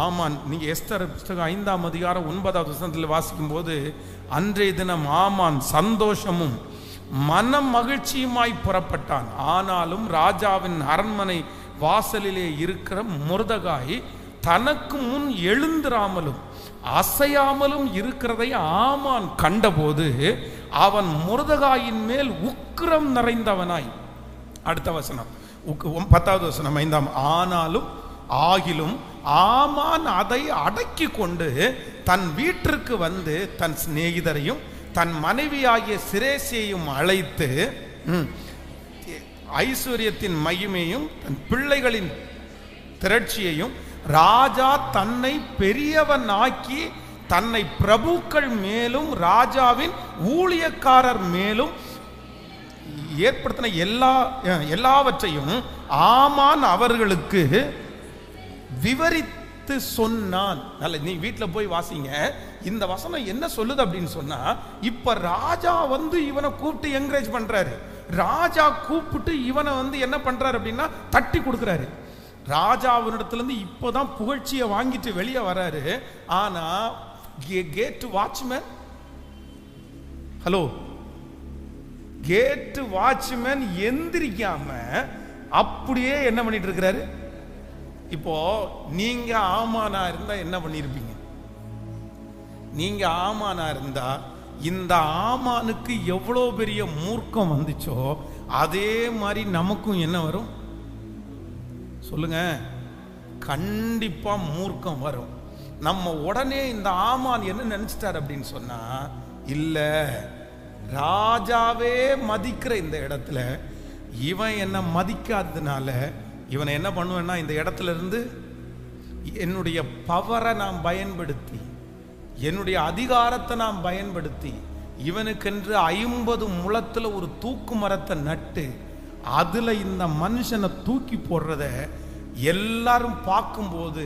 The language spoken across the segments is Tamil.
ஆமான், நீங்க எஸ்தர் புஸ்தகம் 5ஆம் அதிகாரம் 9வது வசனத்தில் வாசிக்கும் போது, அன்றைய தினம் ஆமான் சந்தோஷமும் மன மகிழ்ச்சியுமாய் புறப்பட்டான். ஆனாலும் ராஜாவின் அரண்மனை வாசலிலே இருக்கிற மொர்தெகாய் தனக்கு முன் எழுந்திராமலும் அசையாமலும் இருக்கிறதை ஆமான் கண்டபோது அவன் மொர்தெகாயின் மேல் உக்கிரம் நிறைந்தவனாய். அடுத்த வசனம் 10வது வசனம் 5ஆம். ஆனாலும் ஆகிலும் ஆமான் அதை அடக்கி கொண்டு தன் வீட்டிற்கு வந்து தன் சிநேகிதரையும் தன் மனைவியாகிய சிரேசியையும் அழைத்து ஐஸ்வர்யத்தின் மகிமையும் தன் பிள்ளைகளின் திரட்சியையும் ராஜா தன்னை பெரியவன் ஆக்கி தன்னை பிரபுக்கள் மேலும் ராஜாவின் ஊழியக்காரர் மேலும் ஏற்படுத்தின எல்லாவற்றையும் ஆமான் அவர்களுக்கு விவரித்து சொன்னான். நல்ல, நீ வீட்டில் போய் வாசிங்க. இந்த வசனம் என்ன சொல்லுது அப்படின்னு சொன்னா, இப்ப ராஜா வந்து இவனை கூப்பிட்டு என்கரேஜ் பண்றாரு. ராஜா கூப்பிட்டு இவனை வந்து என்ன பண்றாரு அப்படின்னா தட்டி கொடுக்கிறாரு. ராஜா அவனிடத்துல இருந்து இப்போதான் புகழ்ச்சியை வாங்கிட்டு வெளியே வராரு. ஆனா gate watchman, hello, gate watchman எந்திரிக்காம அப்படியே என்ன பண்ணிட்டு இருக்கிறாரு. இப்போ நீங்க ஆமானா இருந்தா என்ன பண்ணிருப்பீங்க? நீங்க ஆமானா இருந்தா இந்த ஆமானுக்கு எவ்வளவு பெரிய மூர்க்கம் வந்துச்சோ அதே மாதிரி நமக்கும் என்ன வரும் சொல்லுங்க? கண்டிப்பா மூர்க்கம் வரும். நம்ம உடனே இந்த ஆமான் என்ன நினைச்சிட்டார் அப்படின்னு சொன்னா, இல்ல ராஜாவே மதிக்கிற இந்த இடத்துல இவன் என்ன மதிக்காததுனால இவனை என்ன பண்ணுவேன்னா, இந்த இடத்துல இருந்து என்னுடைய பவரை நான் பயன்படுத்தி, என்னுடைய அதிகாரத்தை நான் பயன்படுத்தி, இவனுக்கென்று 50 முழத்துல ஒரு தூக்கு மரத்தை நட்டு அதுல இந்த மனுஷனை தூக்கி போடுறத எல்லாரும் பார்க்கும்போது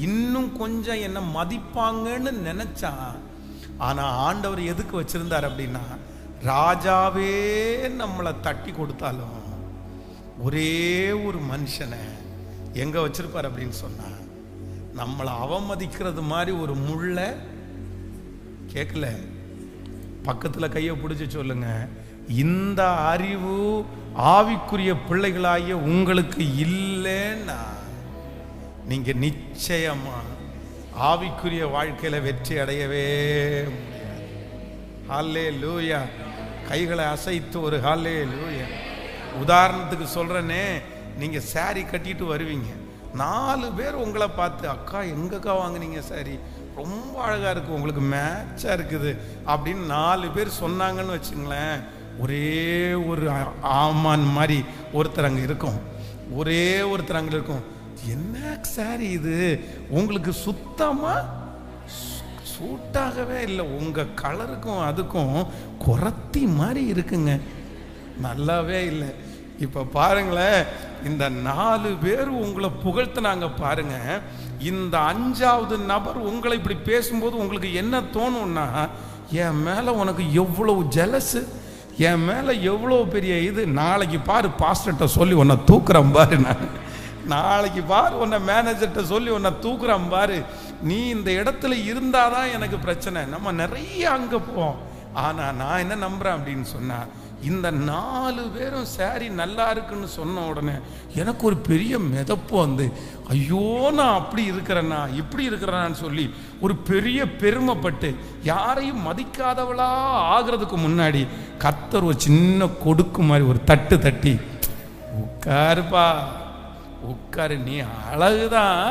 இன்னும் கொஞ்சம் என்ன மதிப்பாங்கன்னு நினைச்சான். ஆனா ஆண்டவர் எதுக்கு வச்சிருந்தார் அப்படின்னா, ராஜாவே நம்மளை தட்டி கொடுத்தாலும் ஒரே ஒரு மனுஷனை எங்க வச்சிருப்பார் அப்படின்னு சொன்னா, நம்மளை அவமதிக்கிறது மாதிரி ஒரு முள்ள கேட்கல. பக்கத்துல கையை பிடிச்சு சொல்லுங்க, இந்த அறிவு ஆவிக்குரிய பிள்ளைகளாகிய உங்களுக்கு இல்லைன்னா நீங்க நிச்சயமா ஆவிக்குரிய வாழ்க்கையில வெற்றி அடையவே முடியாது. ஹல்லேலூயா. கைகளை அசைத்து ஒரு ஹல்லேலூயா. உதாரணத்துக்கு சொல்றேனே, நீங்க சாரி கட்டிட்டு வருவீங்க, 4 பேர் உங்களை பார்த்து, அக்கா எங்கக்கா வாங்குனீங்க சாரி, ரொம்ப அழகா இருக்கு, உங்களுக்கு மேட்சா இருக்குது அப்படின்னு 4 பேர் சொன்னாங்கன்னு வச்சுங்களேன், ஒரே ஒரு ஆமான் மாதிரி ஒருத்தர் அங்க இருக்கும். ஒரே ஒருத்தர் அங்க இருக்கும், என்ன சாரி இது, உங்களுக்கு சுத்தமா சூட்டாகவே இல்லை, உங்க கலருக்கும் அதுக்கும் குறத்தி மாதிரி இருக்குங்க, நல்லாவே இல்லை. இப்ப பாருங்களேன், இந்த 4 பேர் உங்களை புகழ்த்தினாங்க பாருங்க. இந்த 5வது நபர் உங்களை இப்படி பேசும்போது உங்களுக்கு என்ன தோணும்னா, என் மேல உனக்கு எவ்வளவு ஜெலஸ், என் மேல எவ்வளவு பெரிய இது, நாளைக்கு பாரு பாஸ்டர்கிட்ட சொல்லி உன்னை தூக்குறேன் பாரு, நான் நாளைக்கு பாரு உன்னை மேனேஜர்கிட்ட சொல்லி உன்னை தூக்குறேன் பாரு, நீ இந்த இடத்துல இருந்தாதான் எனக்கு பிரச்சனை. நம்ம நிறைய அங்க போவோம். ஆனா நான் என்ன நம்புறேன் அப்படின்னு சொன்னா, இந்த 4 பேரும் சாரி நல்லா இருக்குன்னு சொன்ன உடனே எனக்கு ஒரு பெரிய மிதப்பு வந்து, ஐயோ நான் அப்படி இருக்கிறேன்னா இப்படி இருக்கிறேன்னு சொல்லி ஒரு பெரிய பெருமைப்பட்டு, யாரையும் மதிக்காதவளா ஆகிறதுக்கு முன்னாடி கர்த்தர் ஒரு சின்ன கொடுக்கு மாதிரி ஒரு தட்டு தட்டி, உட்காருப்பா உட்காரு, நீ அழகுதான்,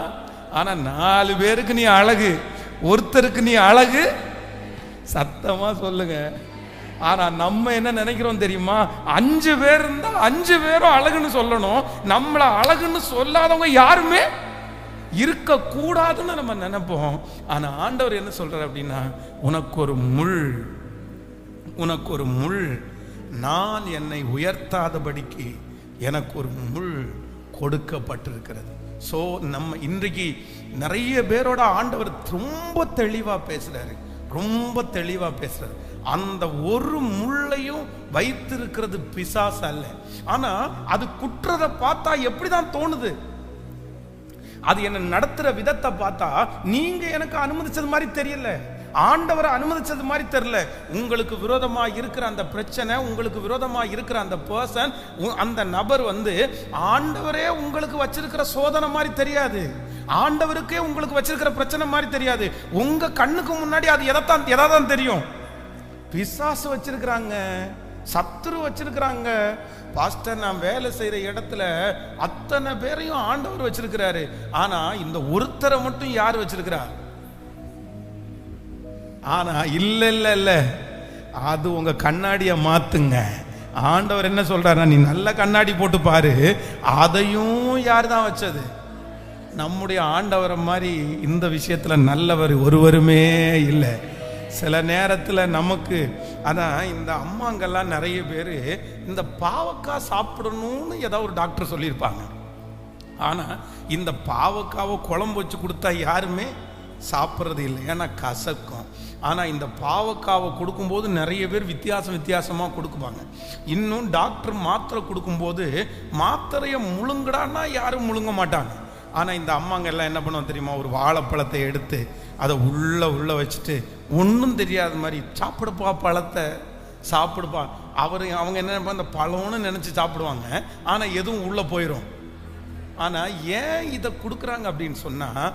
ஆனா 4 பேருக்கு நீ அழகு, ஒருத்தருக்கு நீ அழகு, சத்தமா சொல்லுங்க. ஆனா நம்ம என்ன நினைக்கிறோம் தெரியுமா, 5 பேர் இருந்தா 5 பேரும் அழகுன்னு சொல்லணும், நம்மள அழகுன்னு சொல்லாதவங்க யாருமே இருக்க கூடாதுன்னு நம்ம நினைப்போம். ஆனா ஆண்டவர் என்ன சொல்றார் அப்படின்னா, உனக்கு ஒரு முள், உனக்கு ஒரு முள், நான் என்னை உயர்த்தாதபடிக்கு எனக்கு ஒரு முள் கொடுக்கப்பட்டிருக்கிறது. சோ நம்ம இன்றைக்கு நிறைய பேரோட ஆண்டவர் ரொம்ப தெளிவா பேசுறாரு, ரொம்ப தெளிவா பேசுறாரு. அந்த ஒரு முள்ளையும் வைத்திருக்கிறது பிசாசு அல்ல. ஆனா அது குற்றத்தை பார்த்தா எப்படிதான் தோணுது, அது என்ன நடத்துற விதத்தை பார்த்தா நீங்க எனக்கு அனுமதிச்சது மாதிரி தெரியல, ஆண்டவரை அனுமதிச்சது மாதிரி தெரியல. உங்களுக்கு விரோதமா இருக்கிற அந்த பிரச்சனை, உங்களுக்கு விரோதமா இருக்கிற அந்த பர்சன், அந்த நபர் ஆண்டவரே உங்களுக்கு வச்சிருக்கிற சோதனை மாதிரி தெரியாது, ஆண்டவருக்கே உங்களுக்கு வச்சிருக்கிற பிரச்சனை மாதிரி தெரியாது. உங்க கண்ணுக்கு முன்னாடி அது எதான் தெரியும். பிசாசு வச்சிருக்கிறாங்க, சத்துரு வச்சிருக்கிறாங்க. பாஸ்டர், நான் வேலை செய்யற இடத்துல அத்தனை பேரையும் ஆண்டவர் வச்சிருக்கிறாரு, ஆனா இந்த ஒருத்தரை மட்டும் யார் வச்சிருக்கிறார்? ஆனா இல்ல இல்ல இல்ல, அது உங்க கண்ணாடியை மாத்துங்க. ஆண்டவர் என்ன சொல்றாரு? நீ நல்ல கண்ணாடி போட்டு பாரு, அதையும் யார் தான் வச்சது? நம்முடைய ஆண்டவரை மாதிரி இந்த விஷயத்துல நல்லவர் ஒருவருமே இல்லை. சில நேரத்தில் நமக்கு அதான் இந்த அம்மாங்கெல்லாம் நிறைய பேர் இந்த பாவக்காய் சாப்பிடணும்னு ஏதாவது ஒரு டாக்டர் சொல்லியிருப்பாங்க. ஆனால் இந்த பாவக்காவை குழம்பு வச்சு கொடுத்தா யாருமே சாப்பிட்றது இல்லை, ஏன்னா கசக்கும். ஆனால் இந்த பாவக்காவை கொடுக்கும்போது நிறைய பேர் வித்தியாசமாக கொடுக்குவாங்க. இன்னும் டாக்டர் மாத்திரை கொடுக்கும்போது மாத்திரையை முழுங்கடான்னா யாரும் முழுங்க மாட்டாங்க. ஆனால் இந்த அம்மாங்க எல்லாம் என்ன பண்ணுவோம் தெரியுமா? ஒரு வாழைப்பழத்தை எடுத்து அதை உள்ள வச்சுட்டு ஒன்றும் தெரியாத மாதிரி சாப்பிடுப்பா, பழத்தை சாப்பிடுப்பா. அவங்க என்ன அந்த பழம்னு நினச்சி சாப்பிடுவாங்க, ஆனால் எதுவும் உள்ளே போயிடும். ஆனால் ஏன் இதை கொடுக்குறாங்க அப்படின்னு சொன்னால்,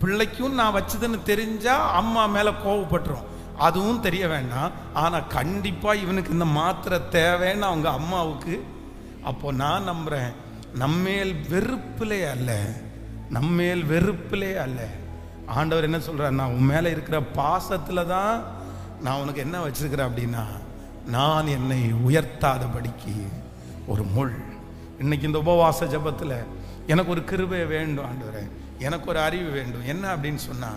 பிள்ளைக்கும் நான் வச்சதுன்னு தெரிஞ்சா அம்மா மேலே கோவப்பட்டுரும், அதுவும் தெரிய வேண்டாம். ஆனால் கண்டிப்பாக இவனுக்கு இந்த மாத்திரை தேவைன்னு அவங்க அம்மாவுக்கு. அப்போ நான் நம்புகிறேன், நம்மேல் வெறுப்பிலே அல்ல, ஆண்டவர் என்ன சொல்றார்? நான் உன் மேல இருக்கிற பாசத்துல தான் நான் உனக்கு என்ன வச்சிருக்கிறேன் அப்படின்னா, நான் என்னை உயர்த்தாதபடிக்கு ஒரு முள். இன்னைக்கு இந்த உபவாச ஜபத்துல எனக்கு ஒரு கிருபை வேண்டும் ஆண்டவரே, எனக்கு ஒரு அறிவு வேண்டும். என்ன அப்படின்னு சொன்னா,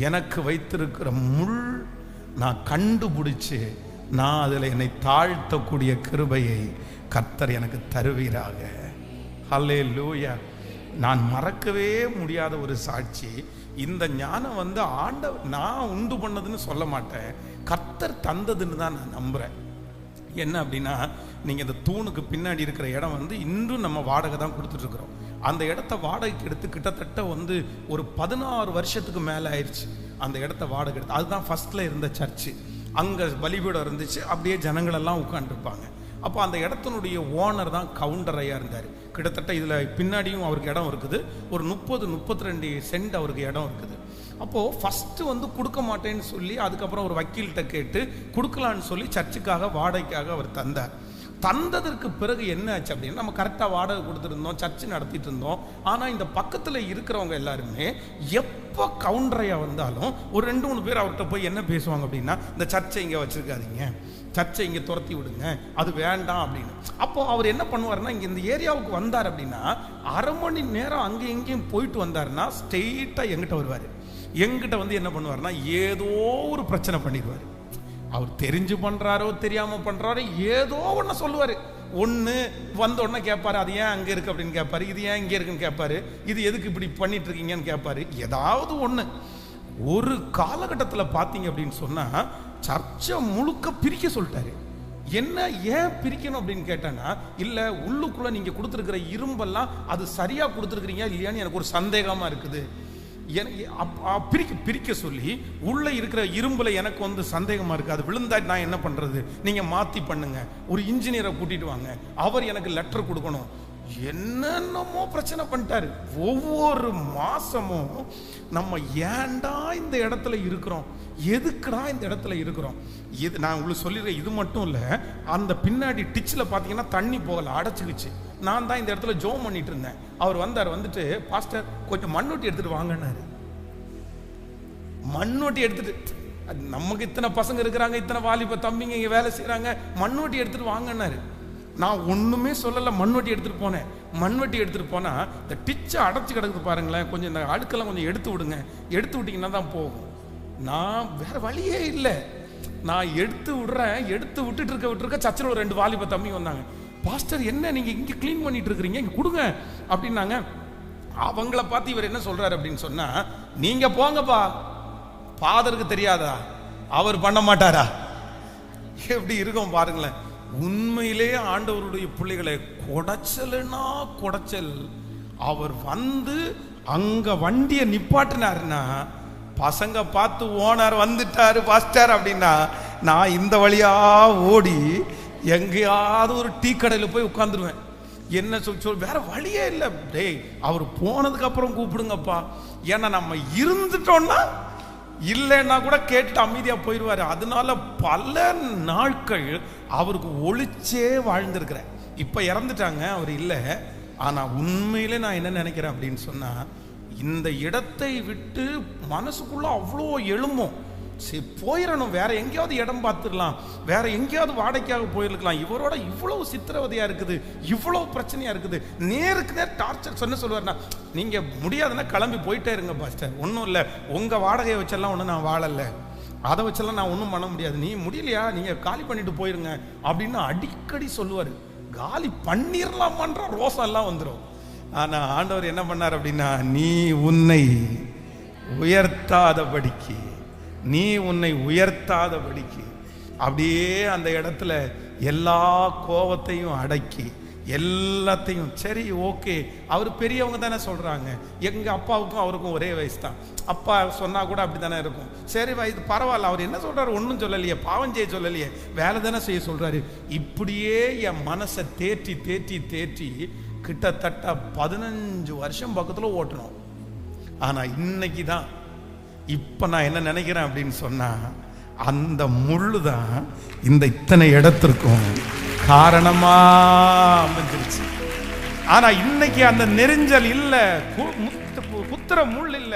எனக்கு வைத்திருக்கிற முள் நான் கண்டுபிடிச்சு நான் அதில் என்னை தாழ்த்தக்கூடிய கிருபையை கர்த்தர் எனக்கு தருவீராக. ஹல்லேலூயா. நான் மறக்கவே முடியாத ஒரு சாட்சி. இந்த ஞானம் ஆண்டவர் நான் உண்டு பண்ணதுன்னு சொல்ல மாட்டேன், கர்த்தர் தந்ததுன்னு தான் நான் நம்புறேன். என்ன அப்படின்னா, நீங்க இந்த தூணுக்கு பின்னாடி இருக்கிற இடம் இன்றும் நம்ம வாடகை தான் கொடுத்துட்டு இருக்கிறோம். அந்த இடத்த வாடகைக்கு எடுத்து கிட்டத்தட்ட ஒரு 16 வருஷத்துக்கு மேலே ஆயிடுச்சு. அந்த இடத்த வாடகை எடுத்து, அதுதான் ஃபர்ஸ்ட்ல இருந்த சர்ச்சு. அங்கே பலிபீடம் இருந்துச்சு, அப்படியே ஜனங்கள் எல்லாம் உட்காந்துருப்பாங்க. அப்போ அந்த இடத்தினுடைய ஓனர் தான் கவுண்டர் ஐயா இருந்தார். கிட்டத்தட்ட இதில் பின்னாடியும் அவருக்கு இடம் இருக்குது, ஒரு 30-32 சென்ட் அவருக்கு இடம் இருக்குது. அப்போது ஃபஸ்ட்டு கொடுக்க மாட்டேன்னு சொல்லி அதுக்கப்புறம் ஒரு வக்கீல்கிட்ட கேட்டு கொடுக்கலான்னு சொல்லி சர்ச்சுக்காக வாடகைக்காக அவர் தந்தார். தந்ததற்கு பிறகு என்ன ஆச்சு அப்படின்னா, நம்ம கரெக்டாக வாடகை கொடுத்துருந்தோம், சர்ச்சு நடத்திட்டு இருந்தோம். ஆனால் இந்த பக்கத்தில் இருக்கிறவங்க எல்லாருமே எப்போ கவுண்டரையா வந்தாலும் ஒரு 2-3 பேர் அவர்கிட்ட போய் என்ன பேசுவாங்க அப்படின்னா, இந்த சர்ச்சை இங்கே வச்சுருக்காதீங்க, சர்ச்சை இங்கே துரத்தி விடுங்க, அது வேண்டாம் அப்படின்னு. அப்போ அவர் என்ன பண்ணுவாருன்னா, இங்கே இந்த ஏரியாவுக்கு வந்தார் அப்படின்னா அரை மணி நேரம் அங்கேயும் இங்கேயும் போயிட்டு வந்தாருன்னா ஸ்ட்ரெயிட்டாக எங்கிட்ட வருவார். எங்கிட்ட என்ன பண்ணுவார்னா, ஏதோ ஒரு பிரச்சனை பண்ணிடுவார். அவர் தெரிஞ்சு பண்ணுறாரோ தெரியாமல் பண்ணுறாரோ ஏதோ ஒன்று சொல்லுவார். ஒன்று வந்த உடனே கேட்பாரு, அது ஏன் அங்கே இருக்குது அப்படின்னு கேட்பாரு, இது ஏன் இங்கே இருக்குன்னு கேட்பாரு, இது எதுக்கு இப்படி பண்ணிட்டு இருக்கீங்கன்னு கேட்பாரு. ஏதாவது ஒன்று. ஒரு காலகட்டத்தில் பார்த்தீங்க அப்படின்னு சொன்னால் சர்ச்சை முழுக்க பிரிக்க சொல்லிட்டாரு. என்ன ஏன் பிரிக்கணும் அப்படின்னு கேட்டேன்னா, இல்லை உள்ளுக்குள்ளே நீங்கள் கொடுத்துருக்கிற இரும்பெல்லாம் அது சரியாக கொடுத்துருக்குறீங்க இல்லையான்னு எனக்கு ஒரு சந்தேகமாக இருக்குது. பிரிக்க சொல்லி உள்ள இருக்கிற இரும்புல எனக்கு சந்தேகமா இருக்கு, அது விழுந்தா நான் என்ன பண்றது, நீங்க மாத்தி பண்ணுங்க, ஒரு இன்ஜினியரை கூட்டிட்டு வாங்க, அவர் எனக்கு லெட்டர் கொடுக்கணும், என்னென்னமோ பிரச்சனை பண்ணிட்டாரு. ஒவ்வொரு மாசமும் நம்ம ஏன்டா இந்த இடத்துல இருக்கிறோம், எதுக்குடா இந்த இடத்துல இருக்கிறோம். இது நான் உங்களுக்கு சொல்லிடுறேன். இது மட்டும் இல்லை, அந்த பின்னாடி டிச்சில் பார்த்தீங்கன்னா தண்ணி போகல, அடைச்சிக்கிச்சு. நான் தான் இந்த இடத்துல ஜோம் பண்ணிட்டு இருந்தேன். அவர் வந்தார், வந்துட்டு பாஸ்டர் கொஞ்சம் மண்ணொட்டி எடுத்துட்டு வாங்கினாரு. மண்ணொட்டி எடுத்துட்டு, நமக்கு இத்தனை பசங்க இருக்கிறாங்க, இத்தனை வாலிப தம்பிங்க இங்கே வேலை செய்கிறாங்க, மண்ணொட்டி எடுத்துட்டு வாங்கினாரு. நான் ஒன்றுமே சொல்லலை, மண்வெட்டி எடுத்துகிட்டு போனேன். மண்வெட்டி எடுத்துகிட்டு போனால் இந்த டிச்சை அடைச்சி கிடக்குது பாருங்களேன், கொஞ்சம் இந்த அழுக்கெல்லாம் கொஞ்சம் எடுத்து விடுங்க, எடுத்து விட்டிங்கன்னா தான் போகும். நான் வேறு வழியே இல்லை, நான் எடுத்து விடுறேன். எடுத்து விட்டுருக்க சர்ச்சில் ஒரு 2 வாலிப தம்பி வந்தாங்க. பாஸ்டர் என்ன நீங்கள் இங்கே க்ளீன் பண்ணிட்டு இருக்கிறீங்க, இங்கே கொடுங்க அப்படின்னாங்க. அவங்கள பார்த்து இவர் என்ன சொல்கிறாரு அப்படின்னு சொன்னால், நீங்கள் போங்கப்பா, ஃபாதருக்கு தெரியாதா, அவர் பண்ண மாட்டாரா? எப்படி இருக்கும் பாருங்களேன். உண்மையிலே ஆண்டவருடைய பிள்ளைகளை குடைச்சல்னா குடைச்சல், அவர் வந்து அங்க வண்டியை நிப்பாட்டினாருன்னா, பசங்க பார்த்து ஓனர் வந்துட்டாரு பாஸ்டர் அப்படின்னா, நான் இந்த வழியா ஓடி எங்கேயாவது ஒரு டீ கடையில் போய் உட்காந்துருவேன். என்ன சொல் வேற வழியே இல்லை. டேய், அவர் போனதுக்கு அப்புறம் கூப்பிடுங்கப்பா. ஏன்னா நம்ம இருந்துட்டோம்னா, இல்லைன்னா கூட கேட்டு அமைதியா போயிடுவாரு. அதனால பல நாட்கள் அவருக்கு ஒளிச்சே வாழ்ந்திருக்கிறேன். இப்ப இறந்துட்டாங்க, அவர் இல்லை. ஆனா உண்மையிலே நான் என்ன நினைக்கிறேன் அப்படின்னு சொன்னா, இந்த இடத்தை விட்டு மனசுக்குள்ள அவ்வளோ எழும்பும், போயிடணும், வேற எங்கேயாவது இடம் பார்த்துடலாம், வேற எங்கேயாவது வாடகைக்காக போயிருக்கலாம். இவரோட இவ்வளவு சித்திரவதையா இருக்குது, இவ்வளவு பிரச்சனையா இருக்குது, நேருக்கு நேர் டார்ச்சர். சொல்லுவார்னா, நீங்க முடியாதுன்னா கிளம்பி போயிட்டே இருங்க பாஸ்டர், ஒன்றும் இல்லை, உங்க வாடகையை வச்செல்லாம் ஒன்றும் நான் வாழலை, அதை வச்செல்லாம் நான் ஒன்றும் பண்ண முடியாது, நீ முடியலையா நீங்க காலி பண்ணிட்டு போயிருங்க அப்படின்னு அடிக்கடி சொல்லுவார். காலி பண்ணிடலாமான்ற ரோசம் எல்லாம் வந்துடும். ஆனா ஆண்டவர் என்ன பண்ணார் அப்படின்னா, நீ உன்னை உயர்த்தாதபடிக்கு, நீ உன்னை உயர்த்தாதபடிக்கு அப்படியே அந்த இடத்துல எல்லா கோபத்தையும் அடக்கி எல்லாத்தையும், சரி ஓகே, அவர் பெரியவங்க தானே சொல்றாங்க, எங்க அப்பாவுக்கும் அவருக்கும் ஒரே வயசு தான், அப்பா சொன்னா கூட அப்படி தானே இருக்கும், சரி இது பரவாயில்ல, அவர் என்ன சொல்றாரு, ஒன்றும் சொல்லலையே, பாவம் செய்ய சொல்லலையே, வேலை தானே செய்ய சொல்றாரு. இப்படியே என் மனசை தேற்றி தேற்றி தேற்றி கிட்டத்தட்ட 15 வருஷம் பக்கத்தில் ஓட்டணும். ஆனா இன்னைக்கு தான் இப்ப நான் என்ன நினைக்கிறேன் அப்படின்னு சொன்னா, அந்த முள்ளு தான் இந்த இத்தனை இடத்திற்கும் காரணமா அமைஞ்சிருச்சு. ஆனா இன்னைக்கு அந்த நெரிஞ்சல் இல்ல, குத்துற முள் இல்ல.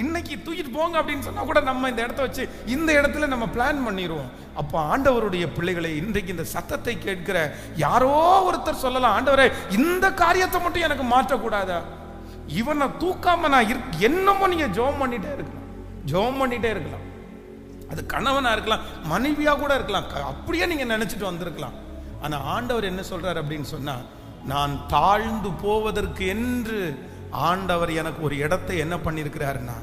இன்னைக்கு தூக்கிட்டு போங்க அப்படின்னு சொன்னா கூட நம்ம இந்த இடத்த வச்சு இந்த இடத்துல நம்ம பிளான் பண்ணிடுவோம். அப்ப ஆண்டவருடைய பிள்ளைகளை, இன்றைக்கு இந்த சத்தத்தை கேட்கிற யாரோ ஒருத்தர் சொல்லலாம், ஆண்டவரே இந்த காரியத்தை மட்டும் எனக்கு மாற்றக்கூடாதா, இவனை தூக்காம நான் என்னமோ நீங்க ஜெபம் பண்ணிட்டே இருக்கலாம், ஜெபம் பண்ணிட்டே இருக்கலாம். அது கணவனா இருக்கலாம், மனைவியா கூட இருக்கலாம், அப்படியே நீங்க நினைச்சிட்டு வந்திருக்கலாம். ஆனா ஆண்டவர் என்ன சொல்றாரு அப்படின்னு சொன்னா, நான் தாழ்ந்து போவதற்கு என்று ஆண்டவர் எனக்கு ஒரு இடத்தை என்ன பண்ணிருக்கிறாருன்னா,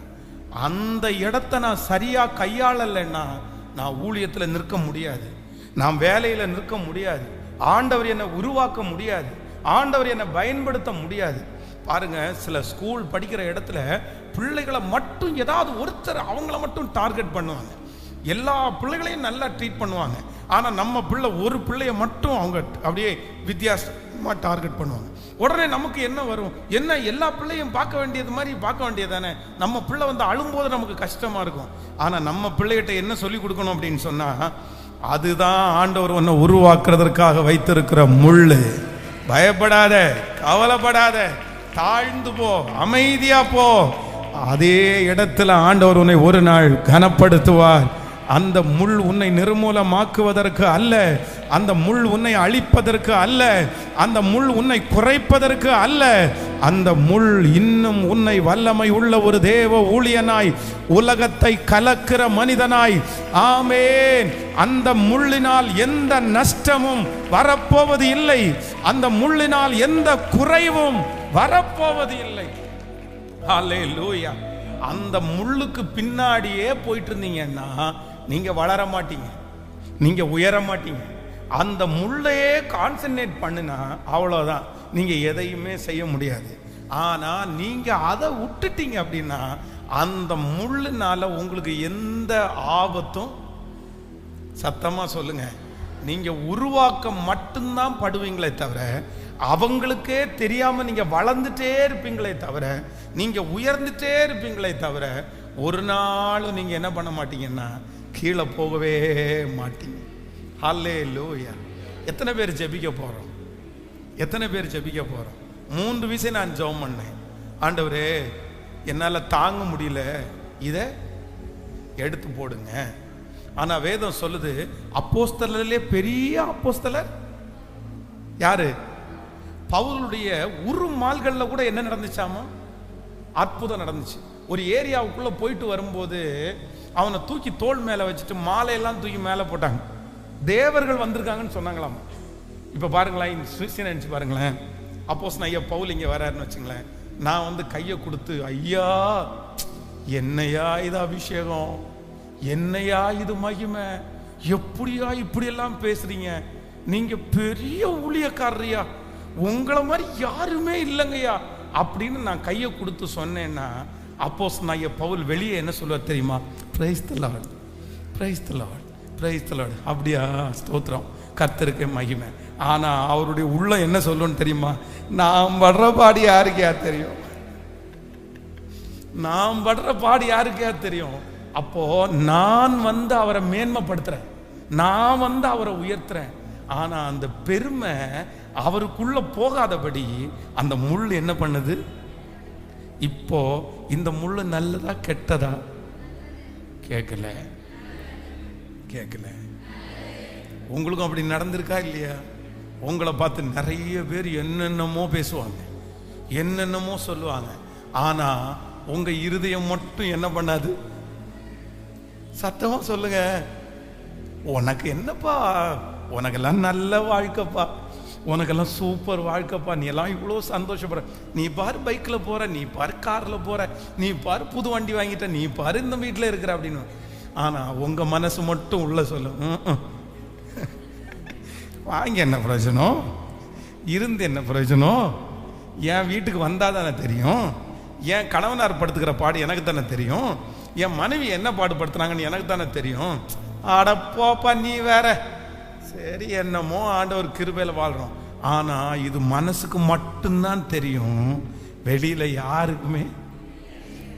அந்த இடத்தை நான் சரியா கையாளலைன்னா நான் ஊழியத்தில் நிற்க முடியாது, நான் வேலையில நிற்க முடியாது, ஆண்டவர் என்னை உருவாக்க முடியாது, ஆண்டவர் என்னை பயன்படுத்த முடியாது. பாருங்க, சில ஸ்கூல் படிக்கிற இடத்துல பிள்ளைகளை மட்டும் ஏதாவது ஒருத்தர் அவங்கள மட்டும் டார்கெட் பண்ணுவாங்க, எல்லா பிள்ளைகளையும் நல்லா ட்ரீட் பண்ணுவாங்க. ஆனா நம்ம பிள்ளை ஒரு பிள்ளைய மட்டும் அவங்க அப்படியே வித்தியாசமா டார்கெட் பண்ணுவாங்க. உடனே நமக்கு என்ன வரும், என்ன எல்லா பிள்ளையும் பார்க்க வேண்டியது மாதிரி பார்க்க வேண்டியதானே, நம்ம பிள்ளை வந்து அழும்போது நமக்கு கஷ்டமா இருக்கும். ஆனா நம்ம பிள்ளைகிட்ட என்ன சொல்லி கொடுக்கணும் அப்படின்னு சொன்னா, அதுதான் ஆண்டவர் உன்னை உருவாக்குறதற்காக வைத்திருக்கிற முள்ளு, பயப்படாத, கவலைப்படாத, தாழ்ந்து போ, அமைதியா போ, அதே இடத்துல ஆண்டவர் உன்னை ஒரு நாள் கனப்படுத்துவார். அந்த முள் உன்னை நிர்மூலமாக்குவதற்கு அல்ல, அந்த முள் உன்னை அழிப்பதற்கு அல்ல, அந்த முள் உன்னை குறைப்பதற்கு அல்ல, அந்த முள் இன்னும் உன்னை வல்லமை உள்ள ஒரு தேவ ஊழியனாய், உலகத்தை கலக்கிற மனிதனாய், ஆமென், அந்த முள்ளினால் எந்த நஷ்டமும் வரப்போவது இல்லை, அந்த முள்ளினால் எந்த குறைவும் வரப்போவது இல்லை. ஹல்லேலூயா. அந்த முள்ளுக்கு பின்னாடியே போயிட்டு இருந்தீங்கன்னா நீங்க வளர மாட்டீங்க, நீங்க உயர மாட்டீங்க. அந்த முள்ளையே கான்சென்ட்ரேட் பண்ணுனா அவ்வளவுதான், நீங்க எதையுமே செய்ய முடியாது. ஆனா நீங்க அதை விட்டுட்டீங்க அப்படின்னா அந்த முள்ளுனால உங்களுக்கு எந்த ஆபத்தும், சத்தமா சொல்லுங்க, நீங்க உருவாக்க மட்டும்தான் படுவீங்களே தவிர, அவங்களுக்கே தெரியாம நீங்க வளர்ந்துட்டே இருப்பீங்களே தவிர, நீங்க உயர்ந்துட்டே இருப்பீங்களே தவிர, ஒரு நாள் நீங்க என்ன பண்ண மாட்டீங்கன்னா கீழே போகவே மாட்டீங்க. ஹல்லேலூயா. எத்தனை பேர் ஜெபிக்க போறோம், எத்தனை பேர் ஜெபிக்க போறோம்? 3 விஷயம் நான் ஜெபம் பண்ணேன். ஆண்டவரே என்னால தாங்க முடியல, இதை எடுத்து போடுங்க. ஆனா வேதம் சொல்லுது, அப்போஸ்தலரிலே பெரிய அப்போஸ்தலர் யாரு? பவுலுடைய உருமால்கள்ல கூட என்ன நடந்துச்சாமா? அற்புதம் நடந்துச்சு. ஒரு ஏரியாவுக்குள்ள போயிட்டு வரும்போது அவனை தூக்கி தோள் மேல வச்சுட்டு மாலையெல்லாம் தூக்கி மேல போட்டாங்க, தேவர்கள் வந்திருக்காங்கன்னு சொன்னாங்களாமா. இப்ப பாருங்களேன், நினைச்சு பாருங்களேன், அப்போஸ்தலன் ஐயா பவுல் இங்க வராருன்னு வச்சுங்களேன், நான் வந்து கையை கொடுத்து, ஐயா என்னையா இது அபிஷேகம், என்னையா இது மகிமை, எப்படியா இப்படி எல்லாம் பேசுறீங்க, நீங்க பெரிய ஊழியக்காரரியா, உங்களை மாதிரி யாருமே இல்லைங்கய்யா அப்படின்னு நான் கையை கொடுத்து சொன்னேன்னா அப்போஸ்தலனாகிய பவுல் வெளியே என்ன சொல்லுவார் தெரியுமா? Praise the Lord, praise the Lord, praise the Lord. அப்படியா, ஸ்தோத்திரம், கர்த்தருக்கு மகிமை. ஆனால் அவருடைய உள்ள என்ன சொல்லுன்னு தெரியுமா? நான் படுற பாடு யாருக்கே தெரியும், நான் படுற பாடு யாருக்கே தெரியும். அப்போ நான் அவரை மேன்மைப்படுத்துறேன், நான் அவரை உயர்த்துறேன். ஆனா அந்த பெருமை அவருக்குள்ள போகாதபடி அந்த முள் என்ன பண்ணுது? இப்போ இந்த முள் நல்லதா கெட்டதா? கேட்கல, கேட்கல. உங்களுக்கும் அப்படி நடந்திருக்கா இல்லையா? உங்களை பார்த்து நிறைய பேர் என்னென்னமோ பேசுவாங்க, என்னென்னமோ சொல்லுவாங்க. ஆனா உங்க இருதயம் மட்டும் என்ன பண்ணாது? சத்தமா சொல்லுங்க, உனக்கு என்னப்பா, உனக்கெல்லாம் நல்ல வாழ்க்கைப்பா, உனக்கெல்லாம் சூப்பர் வாழ்க்கைப்பா, நீ எல்லாம் இவ்வளோ சந்தோஷப்படுற, நீ பாரு பைக்கில் போற, நீ பாரு காரில் போற, நீ பாரு புது வண்டி வாங்கிட்ட, நீ பாரு இந்த வீட்டில் இருக்கிற அப்படின்னு. ஆனால் உங்கள் மனசு மட்டும் உள்ள சொல்லும், வாங்கி என்ன பிரயோஜனம், இருந்து என்ன பிரயோஜனம், என் வீட்டுக்கு வந்தால் தானே தெரியும், என் கணவனார் படுத்துக்கிற பாடு எனக்கு தானே தெரியும், என் மனைவி என்ன பாடுபடுத்துனாங்கன்னு எனக்கு தானே தெரியும். அடப்போப்பா நீ வேற. சரி, என்னமோ ஆண்டவர் கிருபையில் வாழ்கிறோம். ஆனால் இது மனசுக்கு மட்டும்தான் தெரியும், வெளியில் யாருக்குமே,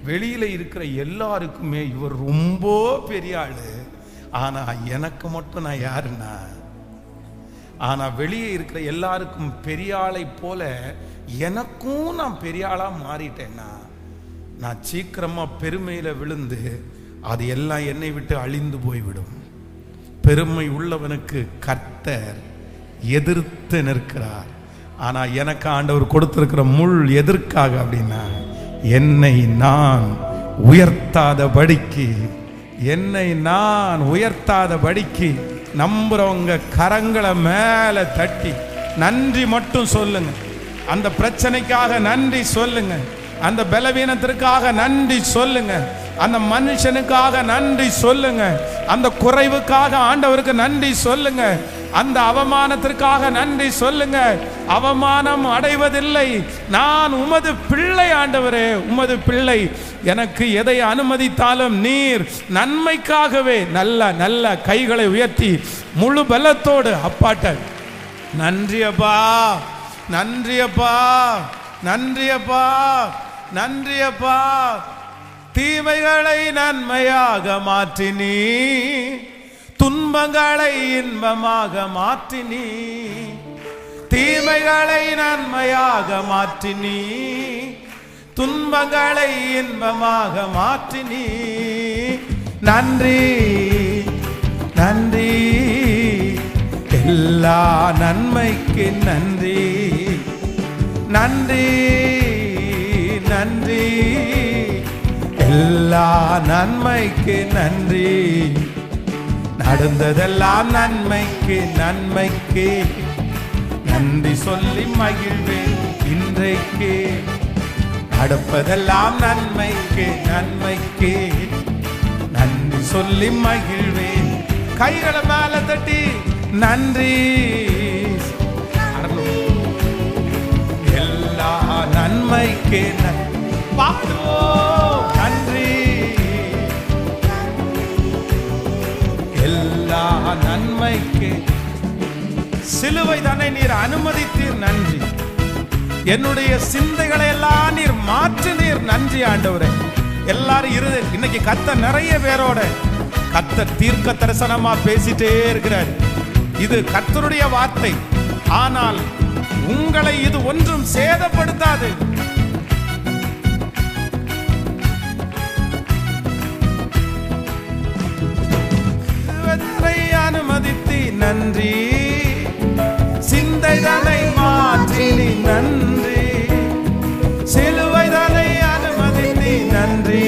வெளியில் இருக்கிற எல்லாருக்குமே இவர் ரொம்ப பெரிய ஆள். ஆனால் எனக்கு மட்டும் நான் யாருன்னா, ஆனால் வெளியே இருக்கிற எல்லாருக்கும் பெரிய ஆளை போல எனக்கும் நான் பெரிய ஆளாக மாறிட்டேன்னா நான் சீக்கிரமாக பெருமையில் விழுந்து அது எல்லாம் என்னை விட்டு அழிந்து போய்விடும். பெருமை உள்ளவனுக்கு கர்த்தர் எதிர்த்து நிற்கிறார். ஆனால் எனக்கு ஆண்டவர் கொடுத்திருக்கிற முள் எதற்காக அப்படின்னா, என்னை நான் உயர்த்தாதபடிக்கு, என்னை நான் உயர்த்தாதபடிக்கு. நம்புறவங்க கரங்களை மேலே தட்டி நன்றி மட்டும் சொல்லுங்க. அந்த பிரச்சனைக்காக நன்றி சொல்லுங்க, அந்த பலவீனத்திற்காக நன்றி சொல்லுங்க, அந்த மனுஷனுக்காக நன்றி சொல்லுங்க, அந்த குறைவுக்காக ஆண்டவருக்கு நன்றி சொல்லுங்க, அந்த அவமானத்திற்காக நன்றி சொல்லுங்க. அவமானம் அடைவதில்லை, நான் உமது பிள்ளை ஆண்டவரே, உமது பிள்ளை. எனக்கு எதை அனுமதித்தாலும் நீர் நன்மைக்காகவே. நல்ல நல்ல கைகளை உயர்த்தி முழு பலத்தோடு அப்பாட்ட நன்றி அப்பா, நன்றி அப்பா, நன்றி அப்பா, நன்றி அப்பா. தீமைகளை நன்மையாக மாற்றினீ, துன்பங்களை இன்பமாக மாற்றினீ. தீமைகளை நன்மையாக மாற்றினீ, துன்பங்களை இன்பமாக மாற்றினீ. நன்றி நன்றி, எல்லா நன்மைக்கு நன்றி. நன்றி நன்றி, எல்லா நன்மைக்கு நன்றி. நடந்ததெல்லாம் நன்மைக்கு, நன்மைக்கு நன்றி சொல்லி மகிழ்வேன் இன்றைக்கு. நடப்பதெல்லாம் நன்மைக்கு, நன்மைக்கு நன்றி சொல்லி மகிழ்வேன். கைகளை மேல தட்டி நன்றி. எல்லா நன்மைக்கு பாடுவோம் நன்றி. எல்லா நன்மைக்கு. சிலுவை தானே நீர் அனுமதித்தீர், நன்றி. என்னுடைய சிந்தைகளை எல்லாம் நீர் மாற்றினீர், நன்றி ஆண்டவரே. எல்லாரும் இன்னைக்கு கர்த்தர் நிறைய பேரோட கர்த்தர் தீர்க்க தரிசனமா பேசிட்டே இருக்கிறார். இது கர்த்தருடைய வார்த்தை. ஆனால் உங்களை இது ஒன்றும் சேதப்படுத்தாது. அனுமதித்தி நன்றி, சிந்தைதனை மாற்றினி நன்றி. சிலுவைதனை அனுமதித்தி நன்றி,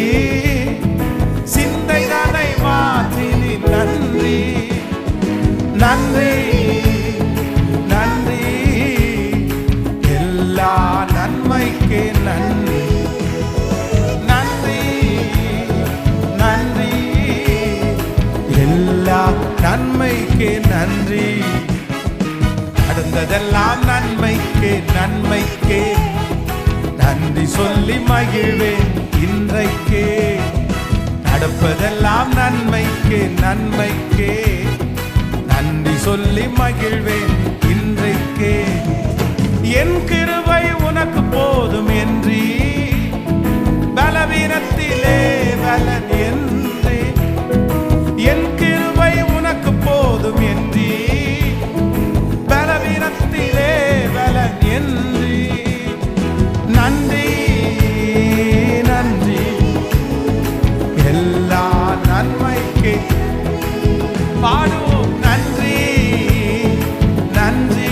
சிந்தைதனை மாற்றினி நன்றி. நன்றி நன்றி, எல்லா நன்மைக்கு நன்றி. நன்றி நன்றி, எல்லா நன்மைக்கு நன்றி. நடந்ததெல்லாம் நன்மைக்கு, நன்மைக்கு நன்றி சொல்லி மகிழ்வேன் இன்றைக்கே. நடப்பதெல்லாம் நன்மைக்கே நன்மைக்கே. நன்றி சொல்லி மகிழ்வேன் இன்றைக்கே. என் கிருபை உனக்கு போதும் என்றீ, பலவீனத்திலே பலன் என்றே. என் கிருபை உனக்கு போதும் என்றீ, பலவீனத்திலே பலன் என்றீ. நன்றி நன்றி எல்லா நன்மைக்கு பாடுவோம். நன்றி நன்றி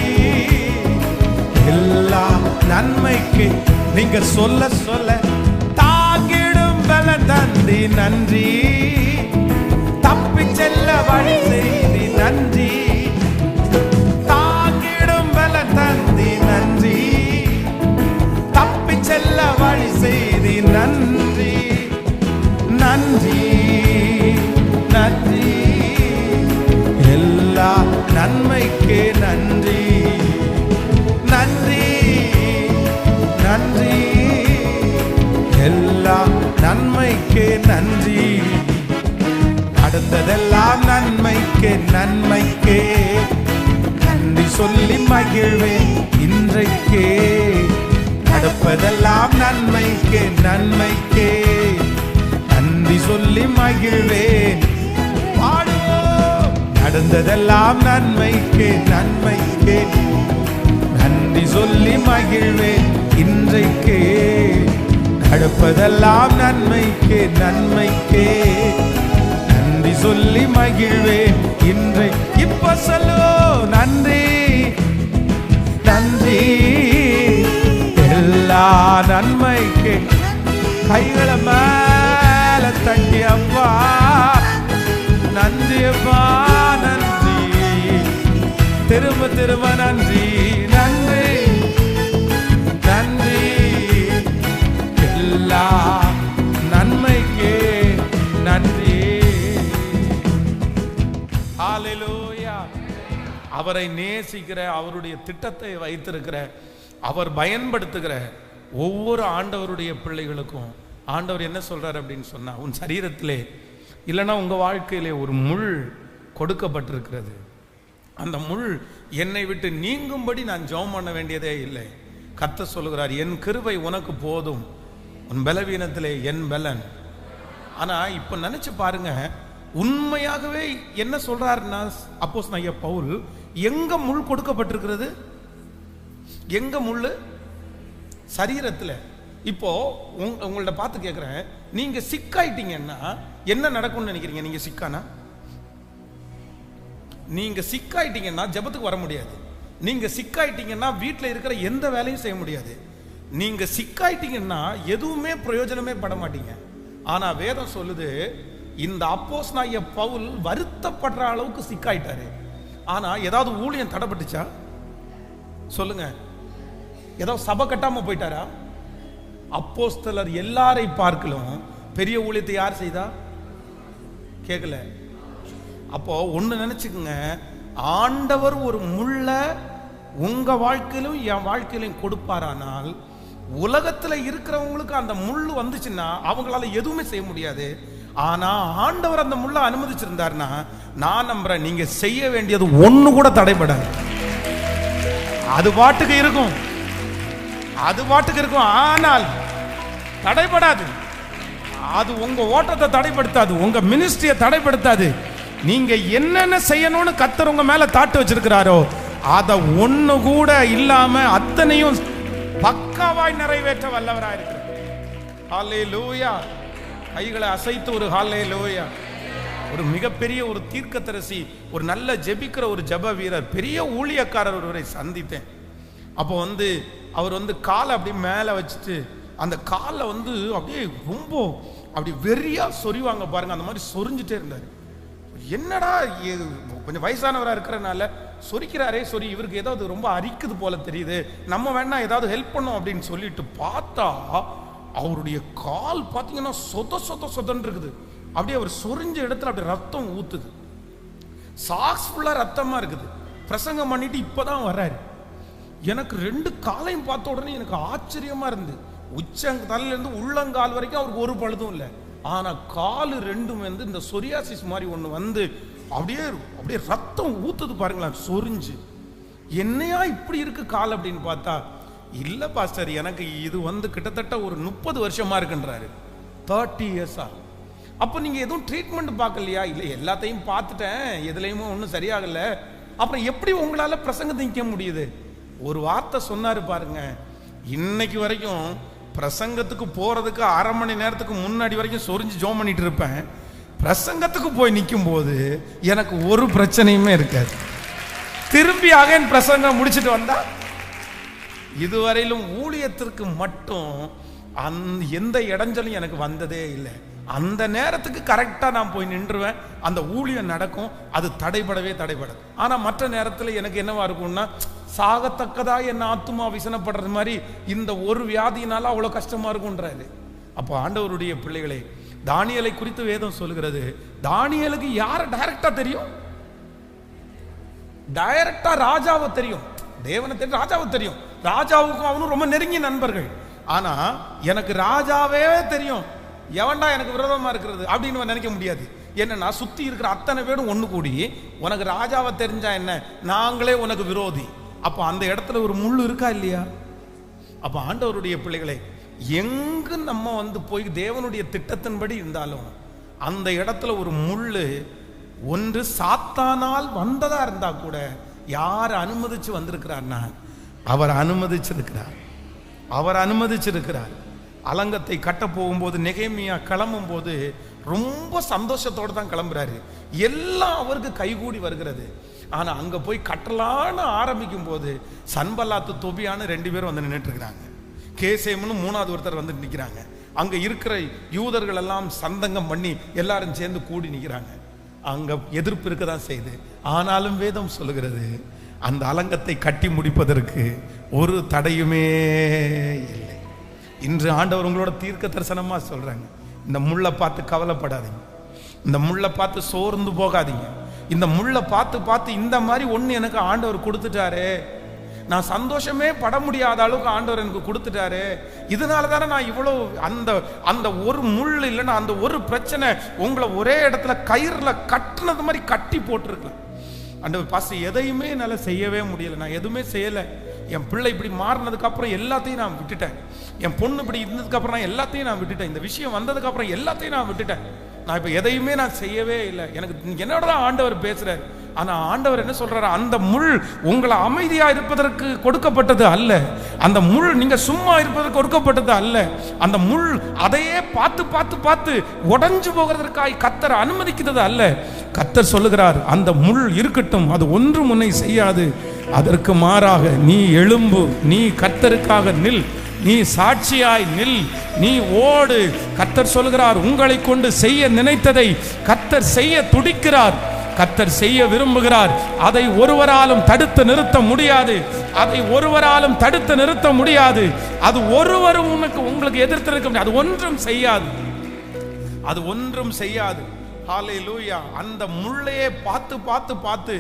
எல்லா நன்மைக்கு. நீங்க சொல்ல சொல்ல தாங்கிடும் பலன் தந்தி நன்றி. தப்பி செல்ல வழி செய்தி நன்றி. தாங்கிடும் பலன் தந்தி நன்றி. தப்பி செல்ல வழி செய்தி நன்றி. நன்றி நன்றி எல்லா நன்மைக்கே நன்றி. நன்றி நன்றி எல்லா நன்மைக்கே நன்றி. நடந்ததெல்லாம் நன்மைக்கே நன்மைக்கே. நன்றி சொல்லி மகிழ்வேன் இன்றைக்கே. நடப்பதெல்லாம் நன்மைக்கே நன்மைக்கே. நன்றி சொல்லி மகிழ்வேன். பாடுவோம். நடந்ததெல்லாம் நன்மைக்கே நன்மைக்கே. நன்றி சொல்லி மகிழ்வேன் இன்றைக்கே. நடப்பதெல்லாம் நன்மைக்கே நன்மைக்கே. நன்றி சொல்லி மகிழ்வேன் இன்றை. இப்ப சொல்லோ நன்றி நன்றி எல்லா நன்மைக்கு. கைகளை மேல தட்டி அப்பா நன்றி அப்பா நன்றி. திரும்ப திரும்ப நன்றி நன்றி நன்றி எல்லா நன்மைக்கு நன்றி. ஹல்லேலூயா. அவரை நேசிக்கிற, அவருடைய திட்டத்தை வைத்திருக்கிற, அவர் பயன்படுத்துகிற ஒவ்வொரு ஆண்டவருடைய பிள்ளைகளுக்கும் ஆண்டவர் என்ன சொல்றார் அப்படின்னு சொன்னா, உன் சரீரத்திலே இல்லைன்னா உங்க வாழ்க்கையிலே ஒரு முள் கொடுக்கப்பட்டிருக்கிறது. அந்த முள் என்னை விட்டு நீங்கும்படி நான் ஜெபம் பண்ண வேண்டியதே இல்லை. கர்த்தர் சொல்லுகிறார், என் கிருபை உனக்கு போதும், உன் பலவீனத்திலே என் பலன். ஆனா இப்ப நினைச்சு பாருங்க, உண்மையாகவே என்ன சொல்றாருன்னா அப்போஸ்தலனாகிய பவுல், எங்க முள் கொடுக்கப்பட்டிருக்கிறது? எங்க முள்ளு? சரீரத்துல. இப்போ உங்கள்ட்ட பார்த்து கேட்கிறேன், நீங்க சிக்காயிட்டீங்கன்னா என்ன நடக்கும்னு நினைக்கிறீங்க? நீங்க சிக்கானா, நீங்க சிக்காயிட்டீங்கன்னா ஜெபத்துக்கு வர முடியாது. நீங்க சிக்காயிட்டீங்கன்னா வீட்டில் இருக்கிற எந்த வேலையும் செய்ய முடியாது. நீங்க சிக்காயிட்டீங்கன்னா எதுவுமே பிரயோஜனமே பட மாட்டீங்க. ஆனா வேதம் சொல்லுது, இந்த அப்போஸ்தலனாகிய பவுல் வருத்தப்படுற அளவுக்கு சிக்காயிட்டாரு. ஆனா ஏதாவது ஊழியம் தடைப்பட்டுச்சா சொல்லுங்க? ஏதாவது சபை கட்டாம போயிட்டாரா? அப்போஸ்தலர் எல்லாரை பார்க்கலும் பெரிய ஊழியத்தை யார் செய்தா? கேட்கல. அப்போ ஒண்ணு நினைச்சுக்குங்க, ஆண்டவர் ஒரு முள்ள உங்க வாழ்க்கையிலும் என் வாழ்க்கையிலும் கொடுப்பாரானால், உலகத்துல இருக்கிறவங்களுக்கு அந்த முள்ளு வந்துச்சுன்னா அவங்களால எதுவுமே செய்ய முடியாது. ஆனா ஆண்டவர் அந்த முள்ள அனுமதிச்சிருந்தாருன்னா, நான் நம்புறேன் நீங்க செய்ய வேண்டியது ஒண்ணு கூட தடைபடாது. அது பாட்டுக்கு இருக்கும், அது பாட்டுக்கு இருக்கும். ஆனால் தடைபடாது. அது உங்க ஓட்டத்தை தடைப்படுத்தாது, உங்க மினிஸ்ட்ரியை தடைப்படுத்தாது. நீங்க என்னென்ன செய்யணும்னு கர்த்தர் உங்க மேல தாட்டு வச்சிருக்கிறாரோ அத ஒண்ணு கூட இல்லாம அத்தனையும் பக்காவாய் நிறைவேற்ற வல்லவராய் இருக்கிறார். ஹல்லேலூயா. கைகளை அசைத்து ஒரு ஹல்லேலூயா. ஒரு மிகப்பெரிய ஒரு தீர்க்கதரிசி, ஒரு நல்ல ஜெபிக்கிற ஒரு ஜெப வீரர், பெரிய ஊழியக்காரர் ஒருவரை சந்தித்தேன். அப்போ அவர் காலை அப்படியே மேலே வச்சுட்டு அந்த காலை அப்படியே ரொம்ப அப்படி வெறியா சொறிவாங்க பாருங்க, அந்த மாதிரி சொரிஞ்சுட்டே இருந்தார். என்னடா கொஞ்சம் வயசானவராக இருக்கிறனால சொரிக்கிறாரே, சொரி இவருக்கு ஏதாவது ரொம்ப அரிக்குது போல தெரியுது, நம்ம வேணா ஏதாவது ஹெல்ப் பண்ணோம் அப்படின்னு சொல்லிட்டு பார்த்தா அவருடைய கால் பார்த்தீங்கன்னா சொத சொத சொதன்னு இருக்குது. அப்படியே அவர் சொரிஞ்ச இடத்துல அப்படி ரத்தம் ஊத்துது, சாக்ஸ் ஃபுல்லா ரத்தமா இருக்குது. பிரசங்கம் பண்ணிட்டு இப்பதான் வர்றாரு. எனக்கு ரெண்டு காலையும் பார்த்த உடனே எனக்கு ஆச்சரியமா இருந்து, உச்சந்தலையிலிருந்து உள்ளங்கால் வரைக்கும் அவருக்கு ஒரு பழுதும் இல்லை. ஆனா காலு ரெண்டும் வந்து இந்த சொரியாசிஸ் மாதிரி ஒண்ணு வந்து அப்படியே அப்படியே ரத்தம் ஊத்துது பாருங்களேன், சொரிஞ்சு. என்னையா இப்படி இருக்கு கால் அப்படின்னு பார்த்தா, இல்ல பாஸ்டர் எனக்கு இது வந்து கிட்டத்தட்ட ஒரு 30 வருஷமா இருக்குன்றாரு. 30 இயர்ஸா. அப்போ நீங்க எதுவும் ட்ரீட்மெண்ட் பார்க்கலையா? இல்லை, எல்லாத்தையும் பார்த்துட்டேன், எதுலையுமே ஒன்றும் சரியாகல. அப்புறம் எப்படி உங்களால பிரசங்கத்தை நிற்க முடியுது? ஒரு வார்த்தை சொன்னாரு பாருங்க, இன்னைக்கு வரைக்கும் பிரசங்கத்துக்கு போறதுக்கு 1/2 மணி நேரத்துக்கு முன்னாடி வரைக்கும் சொரிஞ்சு ஜோம் பண்ணிட்டு இருப்பேன். பிரசங்கத்துக்கு போய் நிற்கும் போது எனக்கு ஒரு பிரச்சனையுமே இருக்காது. திரும்பி அகைன் பிரசங்கம் முடிச்சுட்டு வந்தா, இதுவரையிலும் ஊழியத்திற்கு மட்டும் எந்த இடைஞ்சலும் எனக்கு வந்ததே இல்லை. அந்த நேரத்துக்கு கரெக்டா நான் போய் நின்றுவேன், அந்த ஊழியம் நடக்கும், அது தடைபடவே தடைபடாது. ஆனா மற்ற நேரத்தில் எனக்கு என்னவா இருக்கும்னா, சாகத்தக்கதா என்ன ஆத்துமா விசனப்படுறது மாதிரி இந்த ஒரு வியாதியினால அவ்வளவு கஷ்டமா இருக்கும்ன்றாரு. அப்போ ஆண்டவருடைய பிள்ளைகளே, தானியேலை குறித்து வேதம் சொல்லுகிறது, தானியேலுக்கு யார டைரக்டா தெரியும்? டைரக்டா ராஜாவை தெரியும், தேவனை தெரியும், ராஜாவை தெரியும். ராஜாவுக்கும் அவனும் ரொம்ப நெருங்கிய நண்பர்கள். ஆனா எனக்கு ராஜாவே தெரியும், எவன்டா எனக்கு விரோதமா இருக்கிறது அப்படின்னு நினைக்க முடியாது. என்னன்னா சுத்தி இருக்கிற அத்தனை பேரும் ஒண்ணு கூடி உனக்கு ராஜாவை தெரிஞ்சா என்ன, நாங்களே உனக்கு விரோதி. அப்ப அந்த இடத்துல ஒரு முள்ளு இருக்கா இல்லையா? அப்ப ஆண்டவருடைய பிள்ளைகளை, எங்கு நம்ம வந்து போய் தேவனுடைய திட்டத்தின்படி இருந்தாலும் அந்த இடத்துல ஒரு முள்ளு ஒன்று சாத்தானால் வந்ததா இருந்தா கூட யார் அனுமதிச்சு வந்திருக்கிறார்னா அவர் அனுமதிச்சிருக்கிறார். அவர் அனுமதிச்சிருக்கிறார். அலங்கத்தை கட்ட போகும்போது நெகேமியா கிளம்பும் போது ரொம்ப சந்தோஷத்தோடு தான் கிளம்புறாரு. எல்லாம் அவருக்கு கைகூடி வருகிறது. ஆனா அங்க போய் கட்டலான்னு ஆரம்பிக்கும் போது சன்பல்லாத்து தொபியான்னு 2 பேரும் வந்து நின்றுட்டு இருக்கிறாங்க. கேசேம்னு 3வது ஒருத்தர் வந்து நிற்கிறாங்க. அங்க இருக்கிற யூதர்கள் எல்லாம் சந்தங்கம் பண்ணி எல்லாரும் சேர்ந்து கூடி நிற்கிறாங்க. அங்க எதிர்ப்பு இருக்கதான் செய்து. ஆனாலும் வேதம் சொல்லுகிறது, அந்த அலங்கத்தை கட்டி முடிப்பதற்கு ஒரு தடையுமே இல்லை. இன்று ஆண்டவர் உங்களோட தீர்க்க தரிசனமா சொல்றாங்க, இந்த முள்ளை பார்த்து கவலைப்படாதீங்க, இந்த முள்ளை பார்த்து சோர்ந்து போகாதீங்க. இந்த முள்ளை பார்த்து பார்த்து இந்த மாதிரி ஒன்று எனக்கு ஆண்டவர் கொடுத்துட்டாரு, நான் சந்தோஷமே பட முடியாத அளவுக்கு ஆண்டவர் எனக்கு கொடுத்துட்டாரு, இதனால தானே நான் இவ்வளோ அந்த அந்த ஒரு முள் இல்லைன்னா அந்த ஒரு பிரச்சனை உங்களை ஒரே இடத்துல கயிறுல கட்டுனது மாதிரி கட்டி போட்டிருக்கலாம். ஆண்டவர் பாஸ்டர் எதையுமே என்னால் செய்யவே முடியலை, நான் எதுவுமே செய்யலை, என் பிள்ளை இப்படி மாறினதுக்கு அப்புறம் எல்லாத்தையும் நான் விட்டுட்டேன், என் பொண்ணு இப்படி இருந்ததுக்கு அப்புறம் நான் எல்லாத்தையும் நான் விட்டுட்டேன், இந்த விஷயம் வந்ததுக்கு அப்புறம் எல்லாத்தையும் நான் விட்டுட்டேன், நான் இப்போ எதையுமே நான் செய்யவே இல்லை, எனக்கு என்னோட தான் ஆண்டவர் பேசுறாரு. ஆனா ஆண்டவர் என்ன சொல்றாரு, அந்த முள் உங்களை அமைதியா இருப்பதற்கு கொடுக்கப்பட்டது அல்ல, அந்த முள் நீங்க சும்மா இருப்பதற்கு கொடுக்கப்பட்டது அல்ல, அந்த முள் அதையே பார்த்து பார்த்து பார்த்து உடைஞ்சு போகிறதற்காக கர்த்தர் அனுமதிக்கிறது அல்ல. கர்த்தர் சொல்லுகிறார், அந்த முள் இருக்கட்டும், அது ஒன்றும் உன்னை செய்யாது, அதற்கு மாறாக நீ எழும்பு, நீ கர்த்தருக்காக நில், நீ சாட்சியாய் நில், நீ ஓடு. கர்த்தர் சொல்கிறார், உங்களை கொண்டு செய்ய நினைத்ததை கர்த்தர் செய்ய துடிக்கிறார், கர்த்தர் செய்ய விரும்புகிறார். அதை ஒருவராலும் தடுத்து நிறுத்த முடியாது, அதை ஒருவராலும் தடுத்து நிறுத்த முடியாது. அது ஒருவரும் உங்களுக்கு எதிர்த்து இருக்க முடியாது, அது ஒன்றும் செய்யாது, அது ஒன்றும் செய்யாது. ஹல்லேலூயா. அந்த முள்ளையே பார்த்து பார்த்து பார்த்து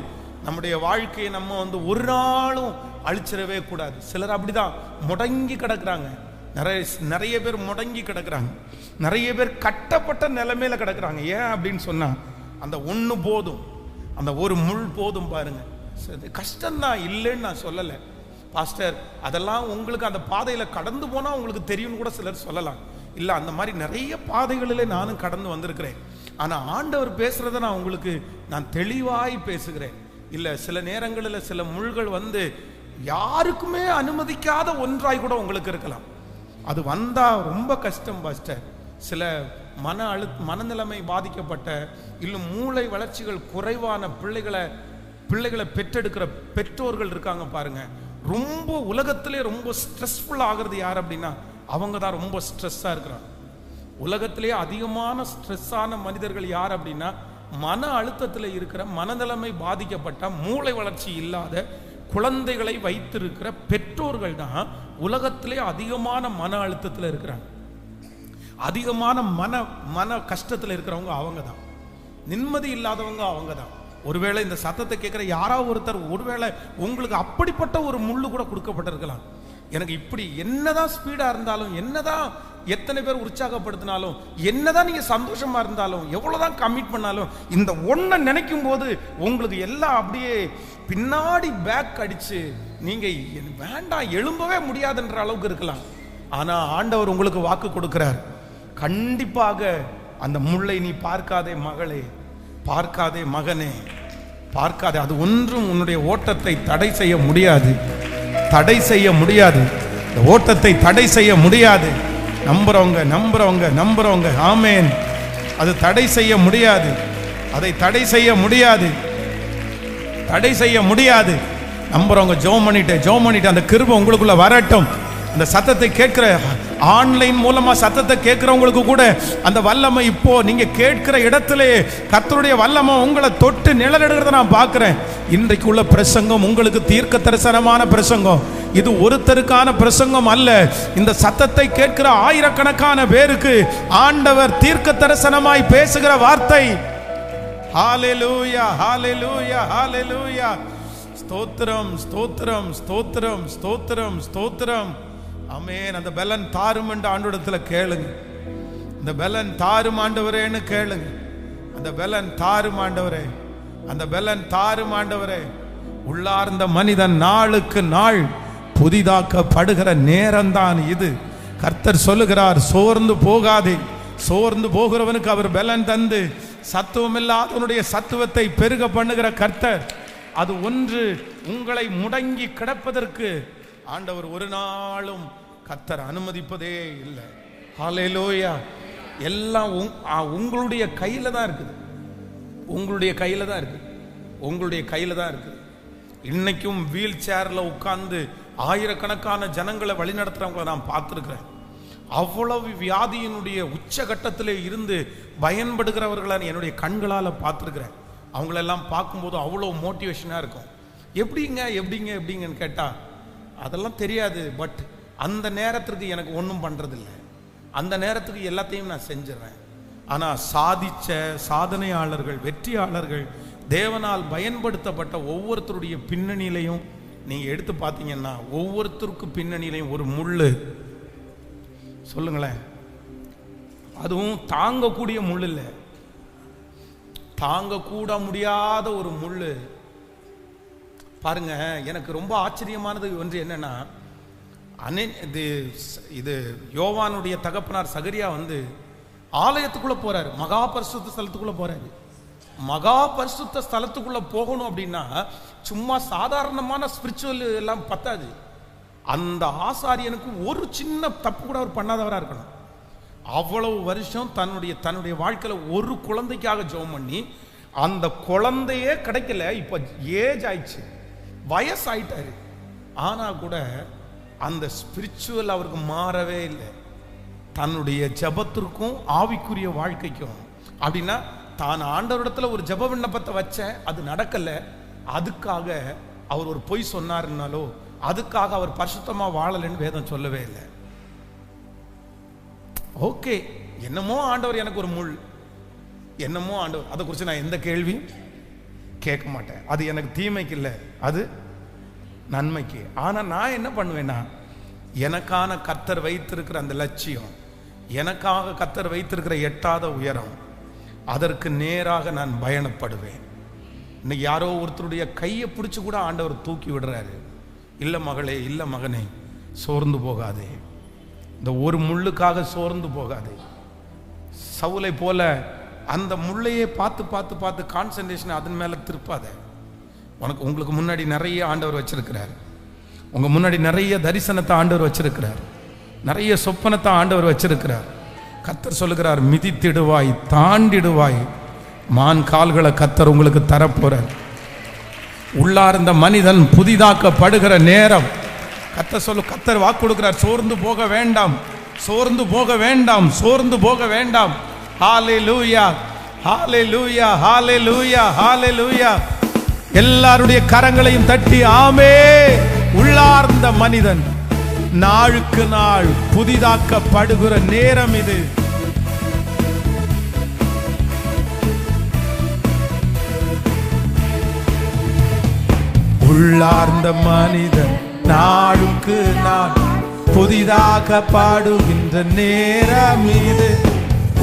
நம்முடைய வாழ்க்கையை நம்ம வந்து ஒரு நாளும் அழிச்சிடவே கூடாது. சிலர் அப்படிதான் முடங்கி கிடக்குறாங்க, நிறைய பேர் முடங்கி கிடக்குறாங்க, நிறைய பேர் கட்டப்பட்ட நிலைமையில கிடக்குறாங்க. ஏன் அப்படின்னு சொன்னா, அந்த ஒன்று போதும், அந்த ஒரு முள் போதும். பாருங்க, கஷ்டம்தான், இல்லைன்னு நான் சொல்லலை பாஸ்டர், அதெல்லாம் உங்களுக்கு அந்த பாதையில் கடந்து போனால் உங்களுக்கு தெரியும்னு கூட சிலர் சொல்லலாம். இல்லை, அந்த மாதிரி நிறைய பாதைகளிலே நானும் கடந்து வந்திருக்கிறேன். ஆனால் ஆண்டவர் பேசுறதை நான் உங்களுக்கு நான் தெளிவாய் பேசுகிறேன். இல்லை, சில நேரங்களில் சில முள்கள் வந்து யாருக்குமே அனுமதிக்காத ஒன்றாய் கூட உங்களுக்கு இருக்கலாம். அது வந்தா ரொம்ப கஷ்டம் பாஸ்டர். சில மனநிலைமை பாதிக்கப்பட்ட, இல்லை மூளை வளர்ச்சிகள் குறைவான பிள்ளைகளை பெற்றெடுக்கிற பெற்றோர்கள் இருக்காங்க பாருங்க. ரொம்ப உலகத்திலே ரொம்ப ஸ்ட்ரெஸ்ஃபுல் ஆகிறது யார் அப்படின்னா அவங்க தான் ரொம்ப ஸ்ட்ரெஸ்ஸா இருக்கிறாங்க. உலகத்திலே அதிகமான ஸ்ட்ரெஸ்ஸான மனிதர்கள் யார் அப்படின்னா மன அழுத்தத்தில் இருக்கிற, மனநிலைமை பாதிக்கப்பட்ட, மூளை வளர்ச்சி இல்லாத குழந்தைகளை வைத்திருக்கிற பெற்றோர்கள் தான் உலகத்திலே அதிகமான மன அழுத்தத்தில் இருக்கிறாங்க. அதிகமான மன கஷ்டத்தில் இருக்கிறவங்க அவங்க தான். நிம்மதி இல்லாதவங்க அவங்க தான். ஒருவேளை இந்த சத்தத்தை கேட்குற யாராவது ஒருத்தர், ஒருவேளை உங்களுக்கு அப்படிப்பட்ட ஒரு முள்ளு கூட கொடுக்கப்பட்டிருக்கலாம். எனக்கு இப்படி என்னதான் ஸ்பீடா இருந்தாலும், என்னதான் எத்தனை பேர் உற்சாகப்படுத்தினாலும், என்னதான் நீங்க சந்தோஷமா இருந்தாலும், எவ்வளவுதான் கமிட் பண்ணாலும், இந்த ஒன்றை நினைக்கும் போது உங்களுக்கு எல்லாம் அப்படியே பின்னாடி பேக் அடிச்சு நீங்க வேண்டாம் எழும்பவே முடியாதுன்ற அளவுக்கு இருக்கலாம். ஆனா ஆண்டவர் உங்களுக்கு வாக்கு கொடுக்கிறார், கண்டிப்பாக அந்த முள்ளை நீ பார்க்காதே மகளே, பார்க்காதே மகனே, பார்க்காதே. அது ஒன்றும் உன்னுடைய ஓட்டத்தை தடை செய்ய முடியாது, தடை செய்ய முடியாது. இந்த ஓட்டத்தை தடை செய்ய முடியாது. நம்புறவங்க நம்புறவங்க நம்புறவங்க ஆமேன். அது தடை செய்ய முடியாது, அதை தடை செய்ய முடியாது, தடை செய்ய முடியாது. நம்புறவங்க ஜெபம் பண்ணிட்டு அந்த கிருபை உங்களுக்குள்ள வரட்டும். அந்த சத்தத்தை கேட்கிற ஆன்லைன் மூலமா சத்தத்தை கேட்கிறவங்களுக்கு கூட அந்த வல்லமை இப்போ நீங்க கேட்கிற இடத்திலே கர்த்தருடைய வல்லமை உங்களை தொட்டு நிழலிடுகிறத நான் பார்க்கிறேன். இன்றைக்கு உள்ள பிரசங்கம் உங்களுக்கு தீர்க்க தரிசனமான பிரசங்கம். இது ஒருத்தருக்கான பிரசங்கம் அல்ல. இந்த சத்தத்தை கேட்கிற ஆயிரக்கணக்கான பேருக்கு ஆண்டவர் தீர்க்க தரிசனமாய் பேசுகிற வார்த்தை. ஹalleluya ஹalleluya ஹalleluya. ஸ்தோத்திரம் ஸ்தோத்திரம் ஸ்தோத்திரம் ஸ்தோத்திரம் ஸ்தோத்திரம். ஆமென். அந்த பலன் தாரும் என்று ஆண்டவரிடத்துல கேளுங்க. அந்த பலன் தாரும் ஆண்டவரேன்னு கேளுங்க. அந்த பலன் தாரும் ஆண்டவரே, அந்த பலன் தாரும் ஆண்டவரே. உள்ளார்ந்த மனிதன் நாளுக்கு நாள் புதிதாக்கப்படுகிற நேரம்தான் இது. கர்த்தர் சொல்லுகிறார், சோர்ந்து போகாதே. சோர்ந்து போகிறவனுக்கு அவர் பலன் தந்து சத்துவமில்லாதவனுடைய சத்துவத்தை பெருக பண்ணுகிற கர்த்தர். அது ஒன்று உங்களை முடங்கி கிடப்பதற்கு ஆண்டவர் ஒரு நாளும் கர்த்தர் அனுமதிப்பதே இல்லை. ஹல்லேலூயா. எல்லாம் உங்களுடைய கையில தான் இருக்குது, உங்களுடைய கையில தான் இருக்குது, உங்களுடைய கையில தான் இருக்குது. இன்னைக்கும் வீல் சேர்ல உட்கார்ந்து ஆயிரக்கணக்கான ஜனங்களை வழிநடத்துறவங்களை நான் பார்த்துருக்கிறேன். அவ்வளவு வியாதியினுடைய உச்சகட்டத்திலே இருந்து பயன்படுகிறவர்களை என்னுடைய கண்களால் பார்த்துருக்கிறேன். அவங்களெல்லாம் பார்க்கும்போது அவ்வளோ மோட்டிவேஷனாக இருக்கும். எப்படிங்க எப்படிங்க எப்படிங்கன்னு கேட்டால் அதெல்லாம் தெரியாது. பட் அந்த நேரத்துக்கு எனக்கு ஒன்றும் பண்ணுறதில்லை, அந்த நேரத்துக்கு எல்லாத்தையும் நான் செஞ்சிடறேன். ஆனால் சாதித்த சாதனையாளர்கள், வெற்றியாளர்கள், தேவனால் பயன்படுத்தப்பட்ட ஒவ்வொருத்தருடைய பின்னணியிலையும் நீங்கள் எடுத்து பார்த்தீங்கன்னா ஒவ்வொருத்தருக்கு பின்னணியிலையும் ஒரு முள்ளு. சொல்லுங்களேன், அதுவும் தாங்கக்கூடிய முள் இல்லை, தாங்கக்கூட முடியாத ஒரு முள்ளு. பாருங்க, எனக்கு ரொம்ப ஆச்சரியமானது ஒன்று என்னன்னா, இது யோவானுடைய தகப்பனார் சகரியா ஆலயத்துக்குள்ள போறாரு, மகா பரிசுத்த ஸ்தலத்துக்குள்ள போறாரு. மகா பரிசுத்த ஸ்தலத்துக்குள்ள போகணும் அப்படின்னா சும்மா சாதாரணமான ஸ்பிரிச்சுவல் எல்லாம் பத்தாது. அந்த ஆசாரியனுக்கு ஒரு சின்ன தப்பு கூட அவர் பண்ணாதவராக இருக்கணும். அவ்வளவு வருஷம் தன்னுடைய வாழ்க்கையில் ஒரு குழந்தைக்காக ஜெபம் பண்ணி அந்த குழந்தையே கிடைக்கல. இப்போ ஏஜ் ஆயிடுச்சு, வயசாயிட்டாரு. ஆனால் கூட அந்த ஸ்பிரிச்சுவல் அவருக்கு மாறவே இல்லை. தன்னுடைய ஜபத்திற்கும் ஆவிக்குரிய வாழ்க்கைக்கும் அப்படின்னா தான் ஆண்டவரிடத்துல ஒரு ஜப விண்ணப்பத்தை வச்சேன், அது நடக்கல, அதுக்காக அவர் ஒரு பொய் சொன்னாருன்னாலோ அதுக்காக அவர் பரிசுத்தமா வாழலைன்னு வேதம் சொல்லவே இல்லை. ஓகே, என்னமோ ஆண்டவர் எனக்கு ஒரு முள், என்னமோ ஆண்டவர், அதை குறித்து நான் எந்த கேள்வியும் கேட்க மாட்டேன். அது எனக்கு தீமைக்கு இல்லை, அது நன்மைக்கு. ஆனால் நான் என்ன பண்ணுவேன்னா, எனக்கான கர்த்தர் வைத்திருக்கிற அந்த லட்சியம், எனக்காக கர்த்தர் வைத்திருக்கிற எட்டாத உயரம், அதற்கு நேராக நான் பயணப்படுவேன். இன்னைக்கு யாரோ ஒருத்தருடைய கையை பிடிச்சி கூட ஆண்டவர் தூக்கி விடுறாரு. இல்லை மகளே, இல்லை மகனே, சோர்ந்து போகாதே, இந்த ஒரு முள்ளுக்காக சோர்ந்து போகாதே. சவுலை போல அந்த முள்ளையே பார்த்து பார்த்து பார்த்து கான்சன்ட்ரேஷன் அதன் மேலே திருப்பாத. உங்களுக்கு முன்னாடி நிறைய ஆண்டவர் வச்சிருக்கிறார், உங்க முன்னாடி நிறைய தரிசனத்தை ஆண்டவர் வச்சிருக்கிறார், நிறைய சொப்பனத்தை ஆண்டவர் வச்சிருக்கிறார். கர்த்தர் சொல்லுகிறார், மிதித்திடுவாய், தாண்டிடுவாய், மான் கால்களை கர்த்தர் உங்களுக்கு தரப்போறார். உள்ளார்ந்த மனிதன் புதிதாக்கப்படுகிற நேரம் கர்த்தர் வாக்கு கொடுக்கிறார். சோர்ந்து போக வேண்டாம், சோர்ந்து போக வேண்டாம், சோர்ந்து போக வேண்டாம். ஹல்லேலூயா ஹல்லேலூயா ஹல்லேலூயா ஹல்லேலூயா. எல்லாருடைய கரங்களையும் தட்டி ஆமே. உள்ளார்ந்த மனிதன் நாளுக்கு நாள் புதிதாக்கப்படுகிற நேரம் இது. உள்ளார்ந்த மனிதன் நாளுக்கு நாள் புதிதாக பாடுகின்ற நேரம் இது.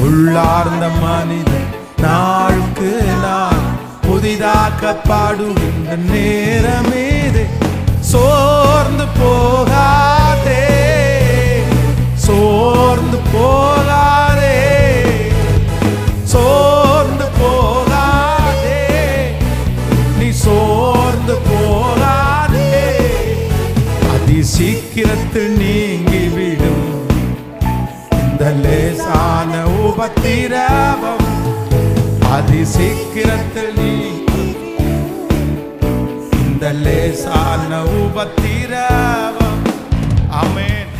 உள்ளார்ந்த மனிதன் நாளுக்கு நாள் புதிதாக பாடுகின்ற நேரம் இது. சோர்ந்து போகாதே, சோர்ந்து போகாதே, சோர்ந்து போகாதே, நீ சோர்ந்து போகாதே. அதி சீக்கிரத்தில் நீங்கிவிடும் இந்த லேசான உபத்திரவம். அதி சீக்கிரத்தில் இந்த லேசான உபத்திரவம். ஆமென்.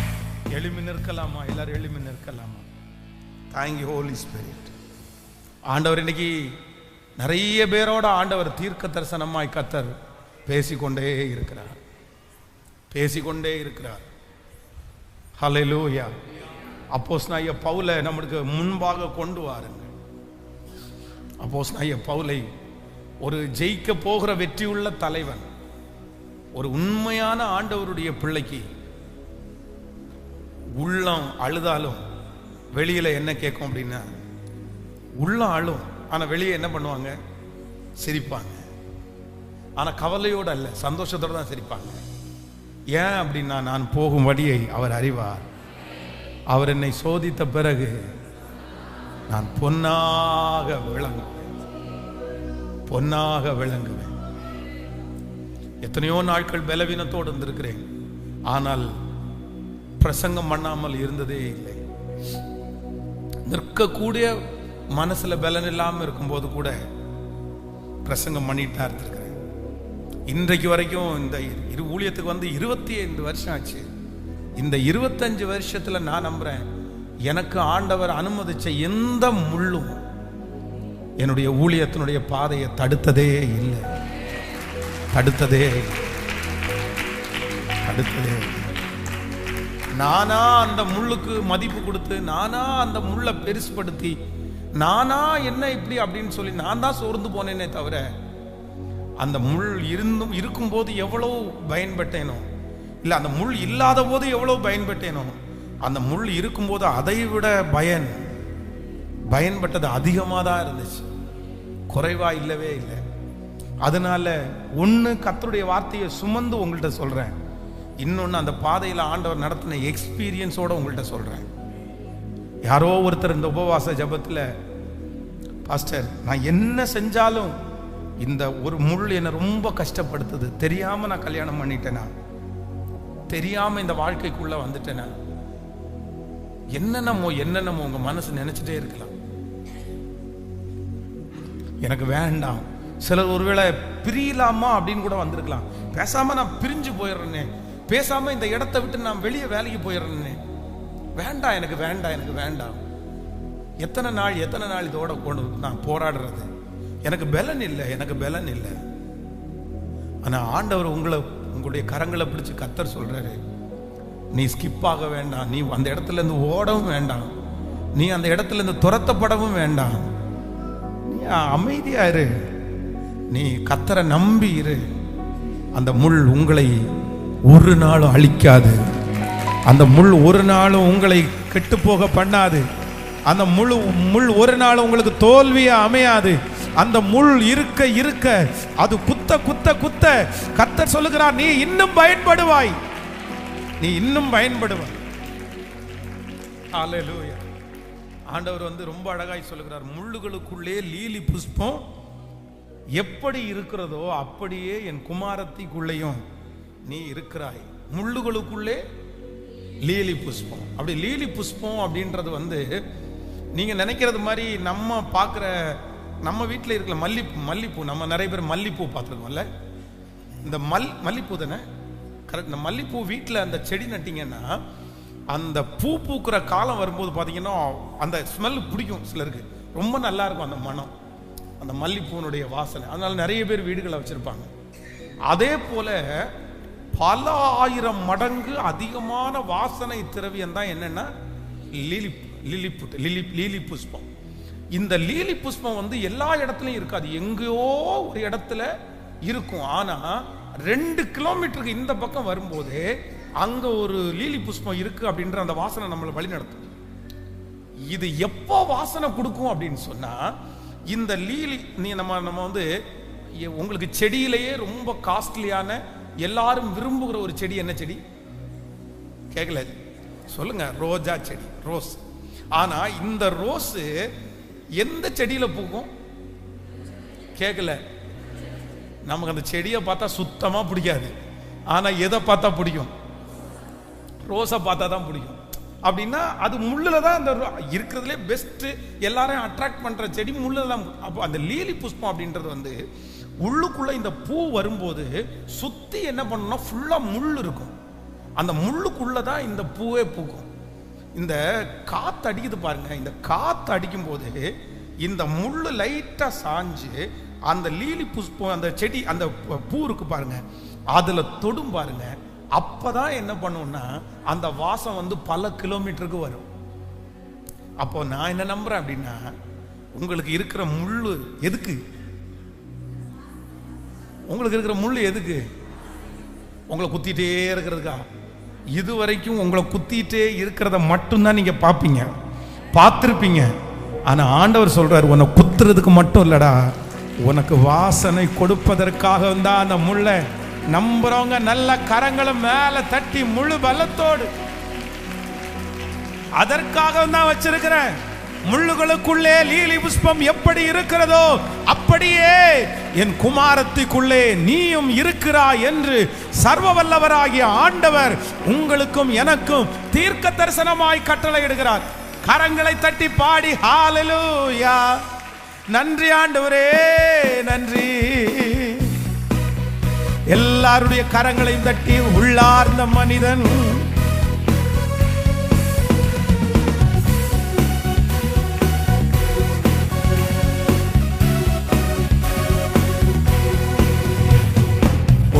எழுமி நிற்கலாமா? எல்லாரும் எழுமி நிற்கலாமா? Thank you holy spirit. ஆண்டவர் இன்னைக்கு நிறைய பேரோட ஆண்டவர் தீர்க்க தரிசனமாய் கர்த்தர் பேசிக்கொண்டே இருக்கிறார், பேசிக்கொண்டே இருக்கிறார். ஹல்லேலூயா. அப்போஸ்தலனாகிய பவுலை நம்மளுக்கு முன்பாக கொண்டு வாருங்க. அப்போஸ்தலனாகிய பவுலை ஒரு ஜெயிக்க போகிற வெற்றியுள்ள தலைவன், ஒரு உண்மையான ஆண்டவருடைய பிள்ளைக்கு உள்ளம் அழுதாலும் வெளியில என்ன கேட்கும் அப்படின்னா, உள்ளம் அழும், ஆனா வெளியே என்ன பண்ணுவாங்க? சிரிப்பாங்க. ஆனா கவலையோடு அல்ல, சந்தோஷத்தோடு தான் சிரிப்பாங்க. ஏன் அப்படின்னா, நான் போகும் வழியை அவர் அறிவார். அவர் என்னை சோதித்த பிறகு நான் பொன்னாக விளங்குவேன், பொன்னாக விளங்குவேன். எத்தனையோ நாட்கள் பலவீனத்தோடு இருந்திருக்கிறேன், ஆனால் பிரசங்கம் பண்ணாமல் இருந்ததே இல்லை. நிற்கக்கூடிய மனசுல பலன் இல்லாமல் இருக்கும்போது கூட பிரசங்கம் பண்ணிட்டு தான் இருந்திருக்கிறேன். இன்றைக்கு வரைக்கும் இந்த ஊழியத்துக்கு வந்து 25 வருஷம் ஆச்சு. இந்த 25 வருஷத்துல நான் நம்புறேன், எனக்கு ஆண்டவர் அனுமதிச்ச எந்த முள்ளும் என்னுடைய ஊழியத்தினுடைய பாதையை தடுத்ததே இல்லை, தடுத்ததே தடுத்ததே. நானா அந்த முள்ளுக்கு மதிப்பு கொடுத்து, நானா அந்த முள்ளை பெருசுபடுத்தி, நானா என்ன இப்படி அப்படின்னு சொல்லி நான் தான் சோர்ந்து போனேனே தவிர, அந்த முள் இருக்கும்போது எவ்வளவு பயன்பட்டேனோ, இல்லை அந்த முள் இல்லாத போது எவ்வளவு பயன்பட்டேனோ, அந்த முள் இருக்கும்போது அதை விட பயன்பட்டது அதிகமாக தான் இருந்துச்சு, குறைவா இல்லவே இல்லை. அதனால ஒன்று கர்த்தருடைய வார்த்தையை சுமந்து உங்கள்கிட்ட சொல்றேன், இன்னொன்று அந்த பாதையில் ஆண்டவர் நடத்தின எக்ஸ்பீரியன்ஸோட உங்கள்கிட்ட சொல்றேன். யாரோ ஒருத்தர் இந்த உபவாச ஜபத்தில், பாஸ்டர் நான் என்ன செஞ்சாலும் இந்த ஒரு முள் என்னை ரொம்ப கஷ்டப்படுத்துது, தெரியாம நான் கல்யாணம் பண்ணிட்டேனா, தெரியாம இந்த வாழ்க்கைக்குள்ள வந்துட்டேனா, என்னென்னமோ உங்க மனசு நினைச்சிட்டே இருக்கலாம். எனக்கு வேண்டாம். சிலர் ஒருவேளை பிரியலாமா அப்படின்னு கூட வந்திருக்கலாம். பேசாம நான் பிரிஞ்சு போயிடுறேனே, பேசாம இந்த இடத்தை விட்டு நான் வெளியே வேலைக்கு போயிடுறேனே, வேண்டாம் எனக்கு வேண்டாம் எனக்கு வேண்டாம். எத்தனை நாள் இதோட கொண்டு நான் போராடுறது, எனக்கு பலன் இல்லை, எனக்கு பலன் இல்லை. ஆனா ஆண்டவர் உங்களுடைய கரங்களை பிடிச்சு கர்த்தர் சொல்றாரு, நீ ஸ்கிப் ஆக வேண்டாம், நீ அந்த இடத்துல இருந்து ஓடவும் வேண்டாம், நீ அந்த இடத்துல இருந்து துரத்தப்படவும் வேண்டாம், நீ அமைதியா இரு, நீ கர்த்தரை நம்பி இரு. அந்த முள் உங்களை ஒரு நாளும் அழிக்காது, அந்த முள் ஒரு நாளும் உங்களை கெட்டு போக பண்ணாது, அந்த முள் ஒரு நாள் உங்களுக்கு தோல்வியா அமையாது. அந்த முள் இருக்க இருக்க அது குத்த குத்த குத்த கர்த்தர் சொல்லுகிறார், நீ இன்னும் பயன்படுவாய், நீ இன்னும் பயன்படுவாய். ஹல்லேலூயா. ஆண்டவர் வந்து ரொம்ப அழகாய் சொல்லுகிறார், முள்ளுகளுக்குள்ளே லீலி புஷ்பம் எப்படி இருக்கிறதோ அப்படியே என் குமாரத்திக்குள்ளேயும் நீ இருக்கிறாய். முள்ளுகளுக்குள்ளே லீலி புஷ்பம். அப்படி லீலி புஷ்பம் அப்படின்றது வந்து நீங்க நினைக்கிறது மாதிரி நம்ம பார்க்குற, நம்ம வீட்டில் இருக்கிற மல்லிப்பூ நம்ம நிறைய பேர் மல்லிப்பூ பார்த்துருக்கோம்ல, இந்த மல்லிப்பூ தானே கரெக்ட். இந்த மல்லிப்பூ வீட்டில் அந்த செடி நட்டிங்கன்னா அந்த பூ பூக்கிற காலம் வரும்போது பார்த்தீங்கன்னா அந்த ஸ்மெல் பிடிக்கும் சிலருக்கு, ரொம்ப நல்லா இருக்கும் அந்த மனம், அந்த மல்லிப்பூனுடைய வாசனை. அதனால நிறைய பேர் வீடுகளை வச்சிருப்பாங்க. அதே போல பல ஆயிரம் மடங்கு அதிகமான வாசனை திரவியம் தான் என்னன்னா லீலி புஷ்பம். இந்த லீலி புஷ்பம் வந்து எல்லா இடத்துலையும் இருக்காது, எங்கேயோ ஒரு இடத்துல இருக்கும். ஆனா 2 கிலோமீட்டருக்கு இந்த பக்கம் வரும்போது அங்க ஒரு லீலி புஷ்பம் இருக்கு அப்படின்ற அந்த வாசனை நம்மளை வழி நடத்தும். இது எப்போ வாசனை கொடுக்கும் அப்படின்னு சொன்னா, இந்த லீலி நம்ம வந்து உங்களுக்கு செடியிலேயே ரொம்ப காஸ்ட்லியான எல்லாரும் விரும்புகிற ஒரு செடி என்ன செடி கேட்கல சொல்லுங்க? ரோஜா செடி, ரோஸ். ஆனா இந்த ரோஸ் எந்த செடியில பூக்கும் கேட்கல. நமக்கு அந்த செடியை பார்த்தா சுத்தமா பிடிக்காது, ஆனா எதை பார்த்தா பிடிக்கும்? ரோஸை பார்த்தா தான் பிடிக்கும். அப்படின்னா அது முள்ளுல தான் அந்த இருக்கிறதுலே பெஸ்ட், எல்லாரையும் அட்ராக்ட் பண்ற செடி முள்ளுல தான். அப்போ அந்த லீலி புஷ்பம் அப்படின்றது வந்து உள்ளுக்குள்ள இந்த பூ வரும்போது சுத்தி என்ன பண்ணணும்னா ஃபுல்லா முள் இருக்கும். அந்த முள்ளுக்குள்ளதான் இந்த பூவே பூக்கும். இந்த காத்து அடிக்குது பாருங்க, இந்த காத்து அடிக்கும் போது இந்த முள்ளு லைட்டா சாஞ்சு அந்த லீலி புஷ்பம் அந்த செடி அந்த பூ இருக்கு பாருங்க, அதுல தொடும் பாருங்க. அப்பதான் என்ன பண்ணும்னா அந்த வாசம் வந்து பல கிலோமீட்டருக்கு வரும். அப்போ நான் என்ன நம்புறேன் அப்படின்னா, உங்களுக்கு இருக்கிற முள்ளு எதுக்கு? உங்களுக்கு இருக்கிற முள்ளு எதுக்கு? உங்களை குத்திட்டே இருக்கிறதுக்கா? இதுவரைக்கும் உங்களை குத்திட்டே இருக்கிறத மட்டும்தான் நீங்க பார்ப்பீங்க, பார்த்துருப்பீங்க. ஆனா ஆண்டவர் சொல்றாரு, உன்னை குத்துறதுக்கு மட்டும் இல்லடா, உனக்கு வாசனை கொடுப்பதற்காக தான் அந்த முள்ளை. நம்புறவங்க நல்ல கரங்களை மேல தட்டி முழு பலத்தோடு, அதற்காக தான் வச்சிருக்கிறேன். முள்ளுகளுக்குள்ளே லீலி புஷ்பம் எப்படி இருக்கிறதோ அப்படியே என் குமாரத்திற்குள்ளே நீயும் இருக்கிறாய் என்று சர்வ வல்லவராகிய ஆண்டவர் உங்களுக்கும் எனக்கும் தீர்க்க தரிசனமாய் கட்டளையிடுகிறார். கரங்களை தட்டி பாடி ஹalleluya, நன்றி ஆண்டவரே நன்றி. எல்லாருடைய கரங்களையும் தட்டி உள்ளார்ந்த மனிதன்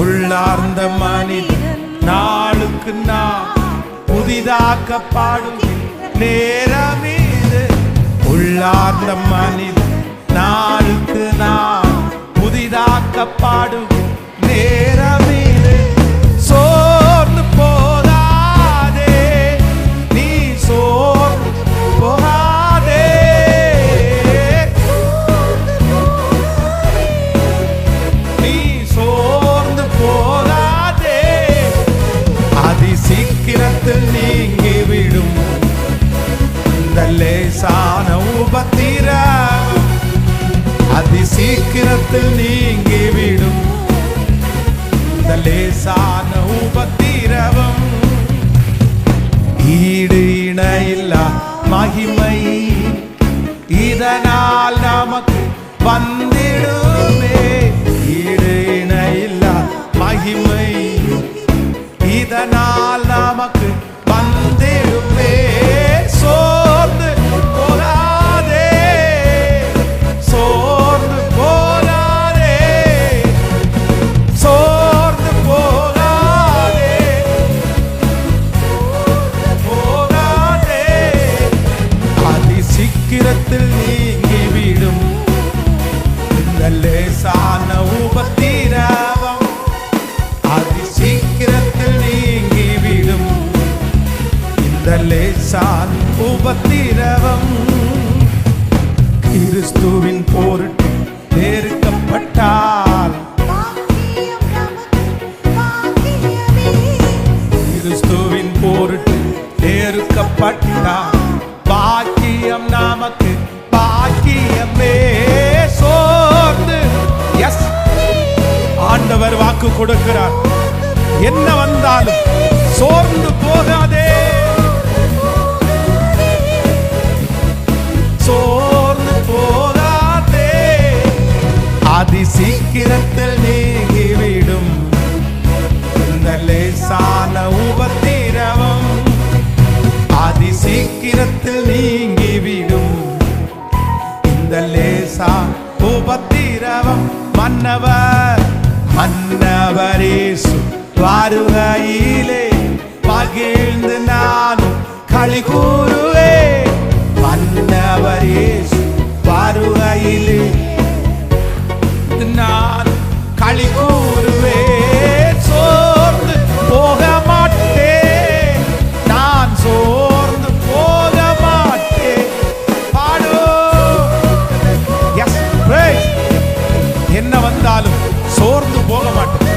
உள்ளார்ந்த மனிதன் நாளுக்கு நாள் புதிதாக்கப்பாடும் நேரம் இது. உள்ளார்ந்த மனிதன் நாளுக்கு நாள் புதிதாக்கப்பாடும் நேரம் இது. சோர்ந்து போகாதே, நீ சோர்ந்து போகாதே, நீ சோர்ந்து போகாதே. அதி சீக்கிரத்தில் நீங்கிவிடும் இந்த லேசான உபத்திரம், அதி சீக்கிரத்தில் நீங்கிவிடும் இந்த லேசான உபத்திரவம். ஈடு இணையில்லா மகிமை இதனால் நமக்கு வந்திடுமே. ஈடு இணையில்லா மகிமை இதனால் நமக்கு வந்திடுமே. சோர்ந்து போகாதே, சோர்ந்து போகாதே, சோர்ந்து போகாதே, போகாதே. அதி சீக்கிரத்தில் நீங்கிவிடும் இந்த லேசான உபத்திரவம், அதி சீக்கிரத்தில் நீங்கிவிடும் இந்த லேசான உபத்திரவம். கிறிஸ்துவின் பொருட்டு நெருக்கப்பட்டால், கிறிஸ்துவின் பொருட்டு நெருக்கப்பட்டால் பாக்கியம் நமக்கு பாக்கியமே. சோர்ந்து எஸ் ஆண்டவர் வாக்கு கொடுக்கிறார், என்ன வந்தாலும் சோர்ந்து போகாதே, சோர்ந்து போகாதே. அதி சீக்கிரத்தில் நீங்கிவிடும் இந்த லேசான உபத்திரவம், அதி சீக்கிரத்தில் நீங்கிவிடும் இந்த லேசான உபத்திரவம். மன்னவர் மன்னவர் இயேசு வருகையிலே மகிழ்ந்து நானும் களி கூறுவேன். மன்னவர் இயேசு வருகையிலே நான் களி கூறுவேன். போக மாட்டேன்.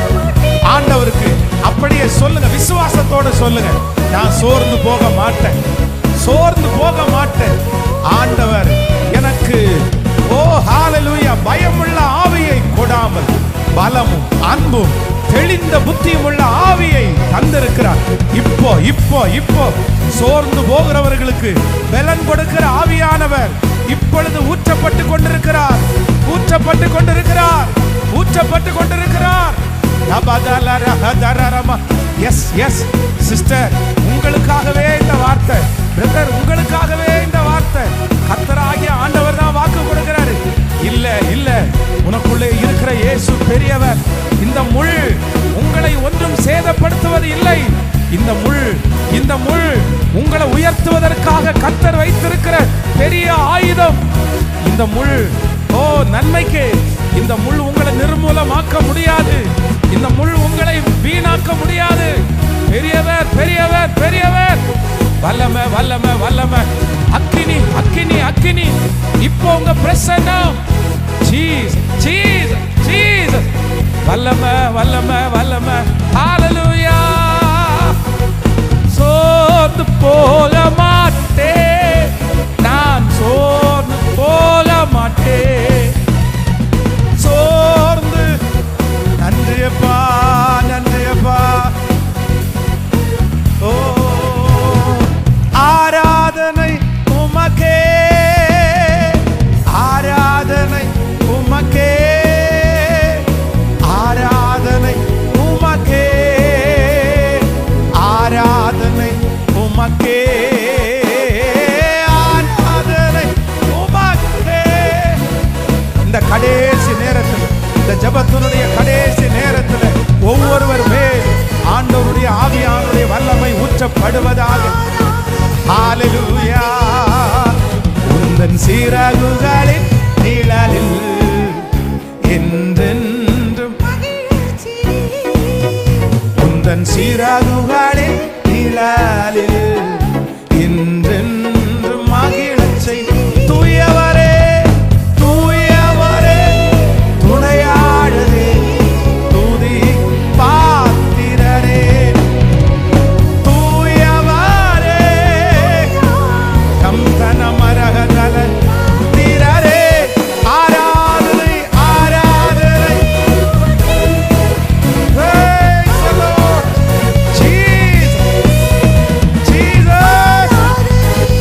ஆண்டவருக்கு அப்படியே சொல்லுங்க, விசுவாசத்தோட சொல்லுங்க, நான் சோர்ந்து போக மாட்டேன், சோர்ந்து போக மாட்டேன். ஆண்டவர் எனக்கு ஹalleluya பயமுள்ள ஆவியை கொடாமல் பலமும் அன்பும் தெளிந்த புத்தியும் உள்ள ஆவியை தந்திருக்கிறார். இப்போ இப்போ இப்போ சோர்ந்து போகிறவர்களுக்கு பலன் கொடுக்கிற ஆவியானவர் இப்பொழுது ஊற்றப்பட்டு கொண்டிருக்கிறார், ஊற்றப்பட்டு கொண்டிருக்கிறார், ஊற்றப்பட்டு கொண்டிருக்கிறார். எஸ் எஸ் சிஸ்டர், உங்களுக்காகவே இந்த வார்த்தை. பிரதர், உங்களுக்காகவே இந்த வார்த்தை. கர்த்தராகிய ஆண்டவர் தான் வாக்கு கொடுக்கிறாரு. இல்ல இல்ல, உனக்குள்ளே இருக்கிற இயேசு பெரியவர். இந்த முள் உங்களை ஒன்றும் சேதப்படுத்துவது இல்லை. இந்த முள் உங்களை உயர்த்துவதற்காக கர்த்தர் வைத்திருக்கிற பெரிய ஆயுதம். இந்த முள் நன்மைக்கு. இந்த முள் உங்களை நிர்மூலமாக்க முடியாது. இந்த முள் உங்களை வீணாக்க முடியாது. பெரியவர் பெரியவர் பெரியவர். வல்லமை வல்லமை வல்லமை. அக்கினி அக்கினி அக்கினி. இப்போ உங்க பிரசன்னம். Jesus Jesus Jesus. வல்லமை வல்லமை வல்லமை. ஹalleluya. சோர்ந்து போக மாட்டேன், நான் சோர்ந்து போக மாட்டேன். சோர்ந்து நன்றியப்பா நன்றியப்பா. ஓ ஆராதனை உமக்கே, ஆராதனை உமக்கே, ஆராதனை உமக்கே, ஆராதனை உமக்கே, ஆராதனை உமக்கே. இந்த கடைசி நேரத்தில், இந்த ஜெபத்தினுடைய கடைசி நேரத்தில் ஒவ்வொருவர் மேல் ஆண்டவருடைய ஆவியானுடைய வல்லமை ஊற்றப்படுவதாக. ஹalleluya. உந்தன் சிறகுகளின் நிழலில் என்றென்றும், உந்தன் சிறகுகளின் நிழலில் என்றென்றும் மகிழச் செய். தூயவரே தூயவரே துணையாளரே துதி பாத்திரரே. தூயவரே கம்பன மரகதல திரரே. ஆராதனை ஆராதனை. Praise the Lord. Jesus Jesus.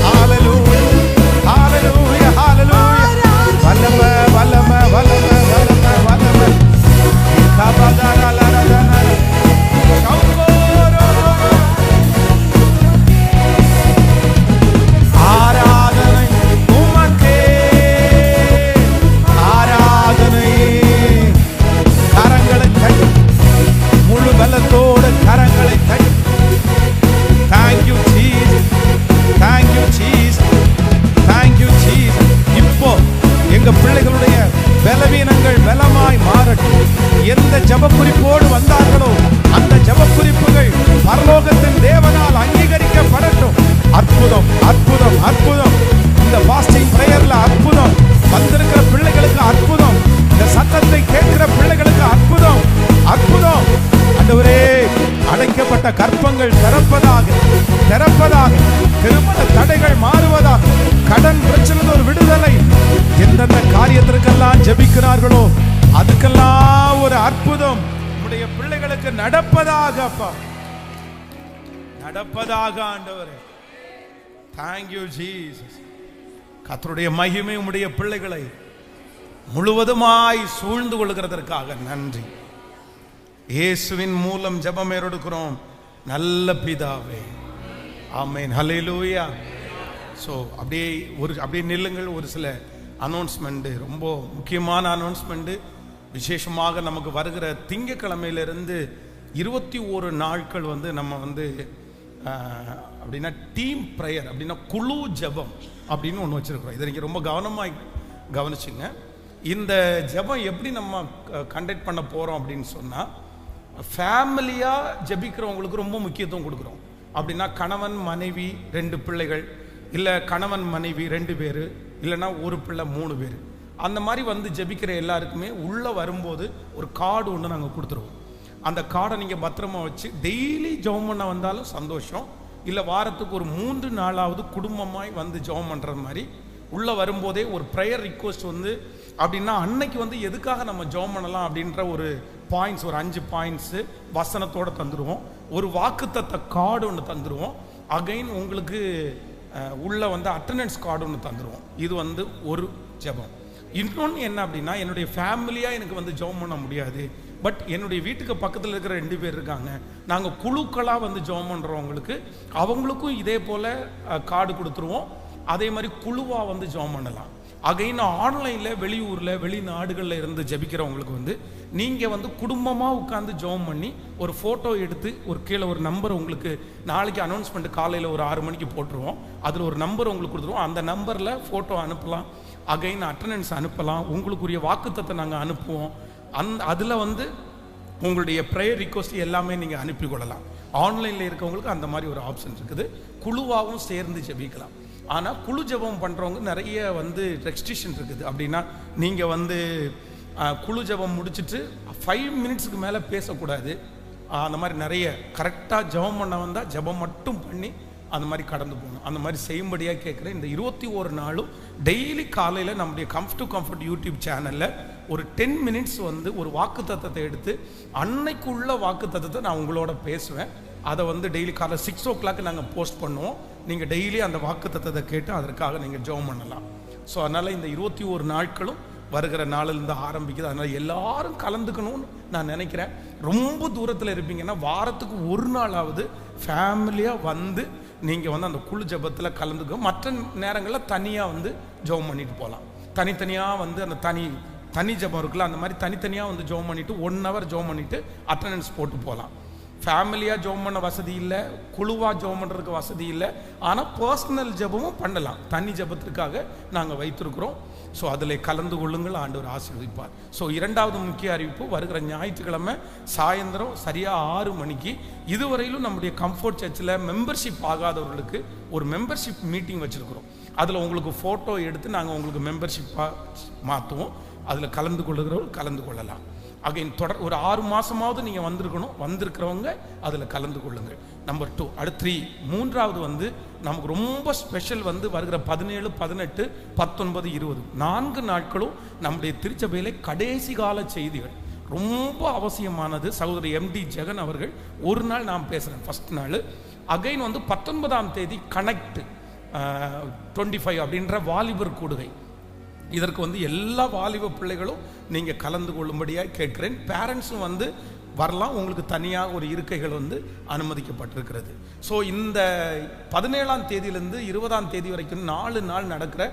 Hallelujah hallelujah hallelujah. வல்லமை வல்லமை வல்லமை வல்லமை வல்லமை. கபதரலரதன கௌகோரோ. ஆராதனை உமக்கே, ஆராதனை. கரங்களை தட்டி, முழு பலத்தோடு கரங்களை தட்டி. Thank you Jesus, thank you Jesus, thank you Jesus. இப்போ எங்க பிள்ளைகளுடைய பலவீனங்கள் பலமாய் மாறட்டும். எந்த ஜெப குறிப்போடு வந்தார்களோ அந்த ஜெப குறிப்புகள் பரலோகத்தின் தேவனால் அங்கீகரிக்கப்படட்டும். அற்புதம் அற்புதம் அற்புதம். இந்த ஃபாஸ்டிங் பிரேயர்ல அற்புதம். வந்திருக்கிற பிள்ளைகளுக்கு அற்புதம். இந்த சத்தத்தை கேட்கிற பிள்ளைகளுக்கு அற்புதம் அற்புதம். ஆண்டவரே, அடைக்கப்பட்ட கற்பங்கள் திறப்பதாக திறப்பதாக. திருமண தடைகள் மாறுவதாக. கடன் பிரச்சனை ஒரு விடுதலை. எந்தெந்த காரியத்திற்கெல்லாம் ஜெபிக்கிறார்களோ அதுக்கெல்லாம் ஒரு அற்புதம் நம்முடைய பிள்ளைகளுக்கு நடப்பதாக. அப்பா நடப்பதாக. ஆண்டவரே, thank you Jesus. கர்த்தருடைய மகிமை உம்முடைய பிள்ளைகளை முழுவதுமாய் சூழ்ந்து கொள்கிறதற்காக நன்றி. இயேசுவின் மூலம் ஜெபம் ஏறெடுக்கிறோம் நல்ல பிதாவே, ஆமென். ஹல்லேலூயா. ஸோ அப்படியே நில்லுங்கள். ஒரு சில அனௌன்ஸ்மெண்ட்டு, ரொம்ப முக்கியமான அனௌன்ஸ்மெண்ட்டு. விசேஷமாக நமக்கு வருகிற திங்கக்கிழமையிலிருந்து 21 நாட்கள் நம்ம அப்படின்னா டீம் ப்ரேயர், அப்படின்னா குழு ஜெபம் அப்படின்னு ஒன்று வச்சுருக்கிறோம். இதை நீங்கள் ரொம்ப கவனமாக கவனிச்சுங்க. இந்த ஜெபம் எப்படி நம்ம கண்டக்ட் பண்ண போகிறோம் அப்படின்னு சொன்னால், ஃபேமிலியாக ஜெபிக்கிறவங்களுக்கு ரொம்ப முக்கியத்துவம் கொடுக்குறோம். அப்படின்னா கணவன் மனைவி 2 பிள்ளைகள், இல்லை கணவன் மனைவி 2 பேர், இல்லைன்னா ஒரு பிள்ளை 3 பேர், அந்த மாதிரி வந்து ஜெபிக்கிற எல்லாருக்குமே உள்ளே வரும்போது ஒரு கார்டு ஒன்று நாங்கள் கொடுத்துருவோம். அந்த கார்டை நீங்கள் பத்திரமா வச்சு டெய்லி ஜெபம் பண்ண வந்தாலும் சந்தோஷம், இல்லை வாரத்துக்கு ஒரு 3 நாளாவது குடும்பமாய் வந்து ஜெபம் பண்ணுற மாதிரி உள்ளே வரும்போதே ஒரு ப்ரேயர் ரிக்வெஸ்ட் வந்து அப்படின்னா அன்னைக்கு வந்து எதுக்காக நம்ம ஜெபம் பண்ணலாம் அப்படின்ற ஒரு பாயிண்ட்ஸ், ஒரு 5 பாயிண்ட்ஸு வசனத்தோடு தந்துடுவோம். ஒரு வாக்குத்தத்த கார்டு ஒன்று தந்துடுவோம். அகைன் உங்களுக்கு உள்ளே வந்து அட்டண்டன்ஸ் கார்டு ஒன்று தந்துடுவோம். இது வந்து ஒரு ஜெபம். இன்னொன்று என்ன அப்படின்னா, என்னுடைய ஃபேமிலியாக எனக்கு வந்து ஜெபம் பண்ண முடியாது, பட் என்னுடைய வீட்டுக்கு பக்கத்தில் இருக்கிற 2 பேர் இருக்காங்க, நாங்கள் குழுக்களாக வந்து ஜெபம் பண்ணுறவங்களுக்கு அவங்களுக்கும் இதே போல் கார்டு கொடுத்துருவோம். அதே மாதிரி குழுவாக வந்து ஜெபம் பண்ணலாம். அகைன் ஆன்லைனில் வெளியூரில் வெளிநாடுகளில் இருந்து ஜெபிக்கிறவங்களுக்கு வந்து நீங்கள் வந்து குடும்பமாக உட்காந்து ஜெபம் பண்ணி ஒரு ஃபோட்டோ எடுத்து ஒரு கீழே ஒரு நம்பர் உங்களுக்கு நாளைக்கு அனௌன்ஸ்மெண்ட் காலையில் ஒரு 6 மணிக்கு போட்டுருவோம். அதில் ஒரு நம்பர் உங்களுக்கு கொடுத்துருவோம். அந்த நம்பரில் ஃபோட்டோ அனுப்பலாம், அகைன் அட்டண்டன்ஸ் அனுப்பலாம், உங்களுக்குரிய வாக்குத்தத்தை நாங்கள் அனுப்புவோம். அதில் வந்து உங்களுடைய ப்ரேயர் ரிக்வெஸ்ட் எல்லாமே நீங்கள் அனுப்பிக்கொள்ளலாம். ஆன்லைனில் இருக்கவங்களுக்கு அந்த மாதிரி ஒரு ஆப்ஷன் இருக்குது. குழுவாகவும் சேர்ந்து ஜெபிக்கலாம். ஆனால் குழு ஜெபம் பண்ணுறவங்க நிறைய வந்து ரெஸ்ட்ரிக்ஷன் இருக்குது. அப்படின்னா நீங்கள் வந்து குழு ஜெபம் முடிச்சுட்டு 5 மினிட்ஸுக்கு மேலே பேசக்கூடாது. அந்த மாதிரி நிறைய கரெக்டாக ஜெபம் பண்ண வந்தால் ஜெபம் மட்டும் பண்ணி அந்த மாதிரி கடந்து போகணும். அந்த மாதிரி செய்யும்படியாக கேட்குறேன். இந்த 21 நாளும் டெய்லி காலையில் நம்முடைய கம்ஃபர்ட் யூடியூப் சேனலில் ஒரு 10 மினிட்ஸ் வந்து ஒரு வாக்குத்தத்தத்தை எடுத்து அன்னைக்குள்ள வாக்குத்தத்தத்தை நான் உங்களோட பேசுவேன். அதை வந்து டெய்லி காலையில் 6 o'clock நாங்கள் போஸ்ட் பண்ணுவோம். நீங்கள் டெய்லி அந்த வாக்குத்தத்தத்தை கேட்டு அதற்காக நீங்கள் ஜெபம் பண்ணலாம். ஸோ அதனால் இந்த 21 நாட்களும் வருகிற நாளிலிருந்து ஆரம்பிக்குது. அதனால் எல்லாரும் கலந்துக்கணும்னு நான் நினைக்கிறேன். ரொம்ப தூரத்தில் இருப்பீங்கன்னா வாரத்துக்கு ஒரு நாளாவது ஃபேமிலியாக வந்து நீங்கள் வந்து அந்த குழு ஜெபத்தில் கலந்துக்க. மற்ற நேரங்களில் தனியாக வந்து ஜெபம் பண்ணிட்டு போகலாம். தனித்தனியாக வந்து அந்த தனி ஜெபம் இருக்குல்ல, அந்த மாதிரி தனித்தனியாக வந்து ஜெபம் பண்ணிவிட்டு 1 hour ஜெபம் பண்ணிவிட்டு அட்டண்டன்ஸ் போட்டு போகலாம். ஃபேமிலியாக ஜெபம் பண்ண வசதி இல்லை, குழுவாக ஜெபம் பண்ணுறதுக்கு வசதி இல்லை. ஆனால் பர்சனல் ஜெபமும் பண்ணலாம். தனி ஜெபத்திற்காக நாங்கள் வைத்திருக்கிறோம். ஸோ அதில் கலந்து கொள்ளுங்கள், ஆண்டவர் ஆசீர்வதிப்பார். ஸோ 2வது முக்கிய அறிவிப்பு, வருகிற ஞாயிற்றுக்கிழமை சாயந்தரம் சரியாக 6 மணிக்கு இதுவரையிலும் நம்முடைய கம்ஃபர்ட் சர்ச்சில் மெம்பர்ஷிப் ஆகாதவர்களுக்கு ஒரு மெம்பர்ஷிப் மீட்டிங் வச்சுருக்கிறோம். அதில் உங்களுக்கு ஃபோட்டோ எடுத்து நாங்கள் உங்களுக்கு மெம்பர்ஷிப்பாக மாற்றுவோம். அதில் கலந்து கொள்ளுகிறவர்கள் கலந்து கொள்ளலாம். அகைன் ஒரு 6 மாதமாவது நீங்கள் வந்திருக்கணும். வந்திருக்கிறவங்க அதில் கலந்து கொள்ளுங்கள். நம்பர் 2. அடுத்து 3வது வந்து நமக்கு ரொம்ப ஸ்பெஷல் வந்து வருகிற 17, 18, 19, 20 4 நாட்களும் நம்முடைய திருச்சபையிலே கடைசி கால செய்திகள் ரொம்ப அவசியமானது. சகோதரி MD ஜெகன் அவர்கள் ஒரு நாள் நான் பேசுகிறேன், ஃபஸ்ட் நாள். அகைன் வந்து 19ஆம் தேதி கனெக்ட் 25 அப்படின்ற வாலிபர் கூடுகை. இதற்கு வந்து எல்லா வாலிப பிள்ளைகளும் நீங்கள் கலந்து கொள்ளும்படியாக கேட்கிறேன். பேரண்ட்ஸும் வந்து வரலாம். உங்களுக்கு தனியாக ஒரு இருக்கைகள் வந்து அனுமதிக்கப்பட்டிருக்கிறது. ஸோ இந்த 17ஆம் தேதியிலேருந்து 20ஆம் தேதி வரைக்கும் 4 நாள் நடக்கிற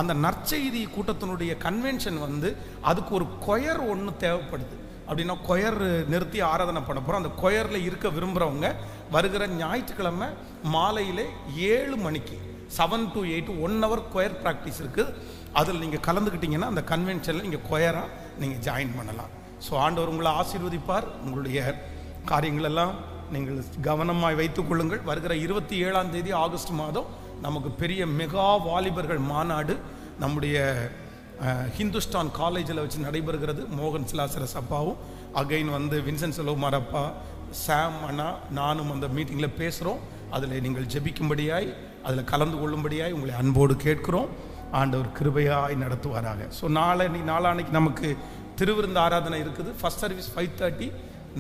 அந்த நற்செய்தி கூட்டத்தினுடைய கன்வென்ஷன் வந்து அதுக்கு ஒரு கொயர் ஒன்று தேவைப்படுது. அப்படின்னா கொயர் நிறுத்தி ஆராதனை பண்ண போகிறோம். அந்த கொயரில் இருக்க விரும்புகிறவங்க வருகிற ஞாயிற்றுக்கிழமை மாலையிலே 7 மணிக்கு 7 to 8 1 hour கொயர் ப்ராக்டிஸ் இருக்குது. அதில் நீங்கள் கலந்துக்கிட்டீங்கன்னா அந்த கன்வென்ஷனில் நீங்கள் கொயராக நீங்கள் ஜாயின் பண்ணலாம். ஸோ ஆண்டவர் உங்களை ஆசீர்வதிப்பார். உங்களுடைய காரியங்களெல்லாம் நீங்கள் கவனமாக வைத்துக் கொள்ளுங்கள். வருகிற 27ஆம் தேதி ஆகஸ்ட் மாதம் நமக்கு பெரிய மெகா வாலிபர்கள் மாநாடு நம்முடைய ஹிந்துஸ்தான் காலேஜில் வச்சு நடைபெறுகிறது. மோகன் சிலாசரஸ் அப்பாவும் அகைன் வந்து வின்சென்ட் செலோமார் அப்பா, சாம் அண்ணா, நானும் அந்த மீட்டிங்கில் பேசுகிறோம். அதில் நீங்கள் ஜெபிக்கும்படியாய் அதில் கலந்து கொள்ளும்படியாய் உங்களை அன்போடு கேட்கிறோம். ஆண்டவர் கிருபையாய் நடத்துவாராக. ஸோ நாளான்னைக்கு நமக்கு திருவிருந்த ஆராதனை இருக்குது. ஃபர்ஸ்ட் சர்வீஸ் 5:30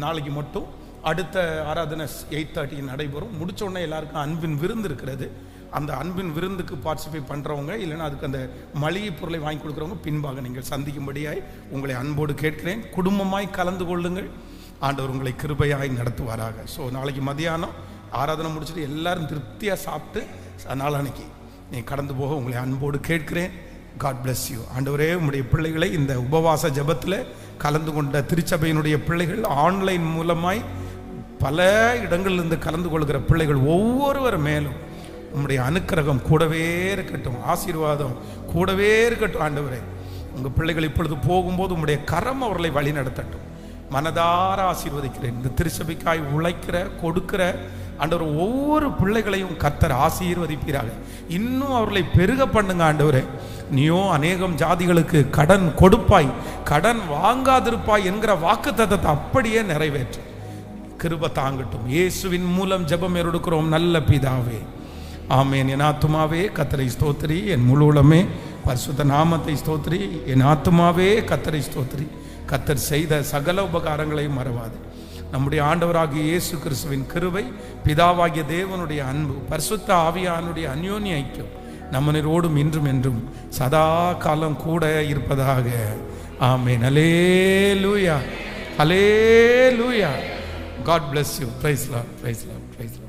நாளைக்கு மட்டும். அடுத்த ஆராதனை 8:30 நடைபெறும். முடிச்ச உடனே எல்லாருக்கும் அன்பின் விருந்து இருக்கிறது. அந்த அன்பின் விருந்துக்கு பார்ட்டிசிபேட் பண்ணுறவங்க இல்லைன்னா அதுக்கு அந்த மளிகை பொருளை வாங்கி கொடுக்குறவங்க பின்பாக நீங்கள் சந்திக்கும்படியாய் உங்களை அன்போடு கேட்கிறேன். குடும்பமாய் கலந்து கொள்ளுங்கள். ஆண்டவர் உங்களை கிருபையாய் நடத்துவாராக. ஸோ நாளைக்கு மதியானம் ஆராதனை முடிச்சுட்டு எல்லாரும் திருப்தியாக சாப்பிட்டு நாளான்னைக்கு நீ கடந்து போக உங்களை அன்போடு கேட்கிறேன். God bless you. ஆண்டவரே, உங்களுடைய பிள்ளைகளை இந்த உபவாச ஜெபத்தில் கலந்து கொண்ட திருச்சபையினுடைய பிள்ளைகள், ஆன்லைன் மூலமாய் பல இடங்களிலிருந்து கலந்து கொள்கிற பிள்ளைகள் ஒவ்வொருவர் மேலும் உங்களுடைய அனுக்கிரகம் கூடவே இருக்கட்டும், ஆசீர்வாதம் கூடவே இருக்கட்டும். ஆண்டவரே, உங்கள் பிள்ளைகள் இப்பொழுது போகும்போது உங்களுடைய கரம் அவர்களை வழி நடத்தட்டும். மனதார ஆசீர்வதிக்கிறேன். இந்த திருச்சபைக்காய் உழைக்கிற கொடுக்கிற ஆண்டவர் ஒவ்வொரு பிள்ளைகளையும் கர்த்தர் ஆசீர்வதிப்பீராக. இன்னும் அவர்களை பெருக பண்ணுங்க ஆண்டவரே. நீயோ அநேகம் ஜாதிகளுக்கு கடன் கொடுப்பாய், கடன் வாங்காதிருப்பாய் என்கிற வாக்குத்தத்தத்தை அப்படியே நிறைவேற்று. கிருபை தாங்கட்டும். இயேசுவின் மூலம் ஜெபம் எடுக்கிறோம் நல்ல பிதாவே, ஆமேன். என் ஆத்துமாவே கர்த்தரை ஸ்தோத்திரி, என் முழு உளமே பரிசுத்த நாமத்தை ஸ்தோத்திரி. என் ஆத்துமாவே கர்த்தரை ஸ்தோத்திரி. கர்த்தர் செய்த சகல உபகாரங்களையும் மறவாது. நம்முடைய ஆண்டவராகிய இயேசு கிறிஸ்துவின் கிருபை, பிதாவாகிய தேவனுடைய அன்பு, பரிசுத்த ஆவியானுடைய அந்யோன்ய ஐக்கியம் நம்மனோடும் இன்றும் என்றும் சதா காலம் கூட இருப்பதாக. ஆமென். ஹல்லேலூயா, ஹல்லேலூயா. God bless you. Praise Lord, praise Lord, praise Lord.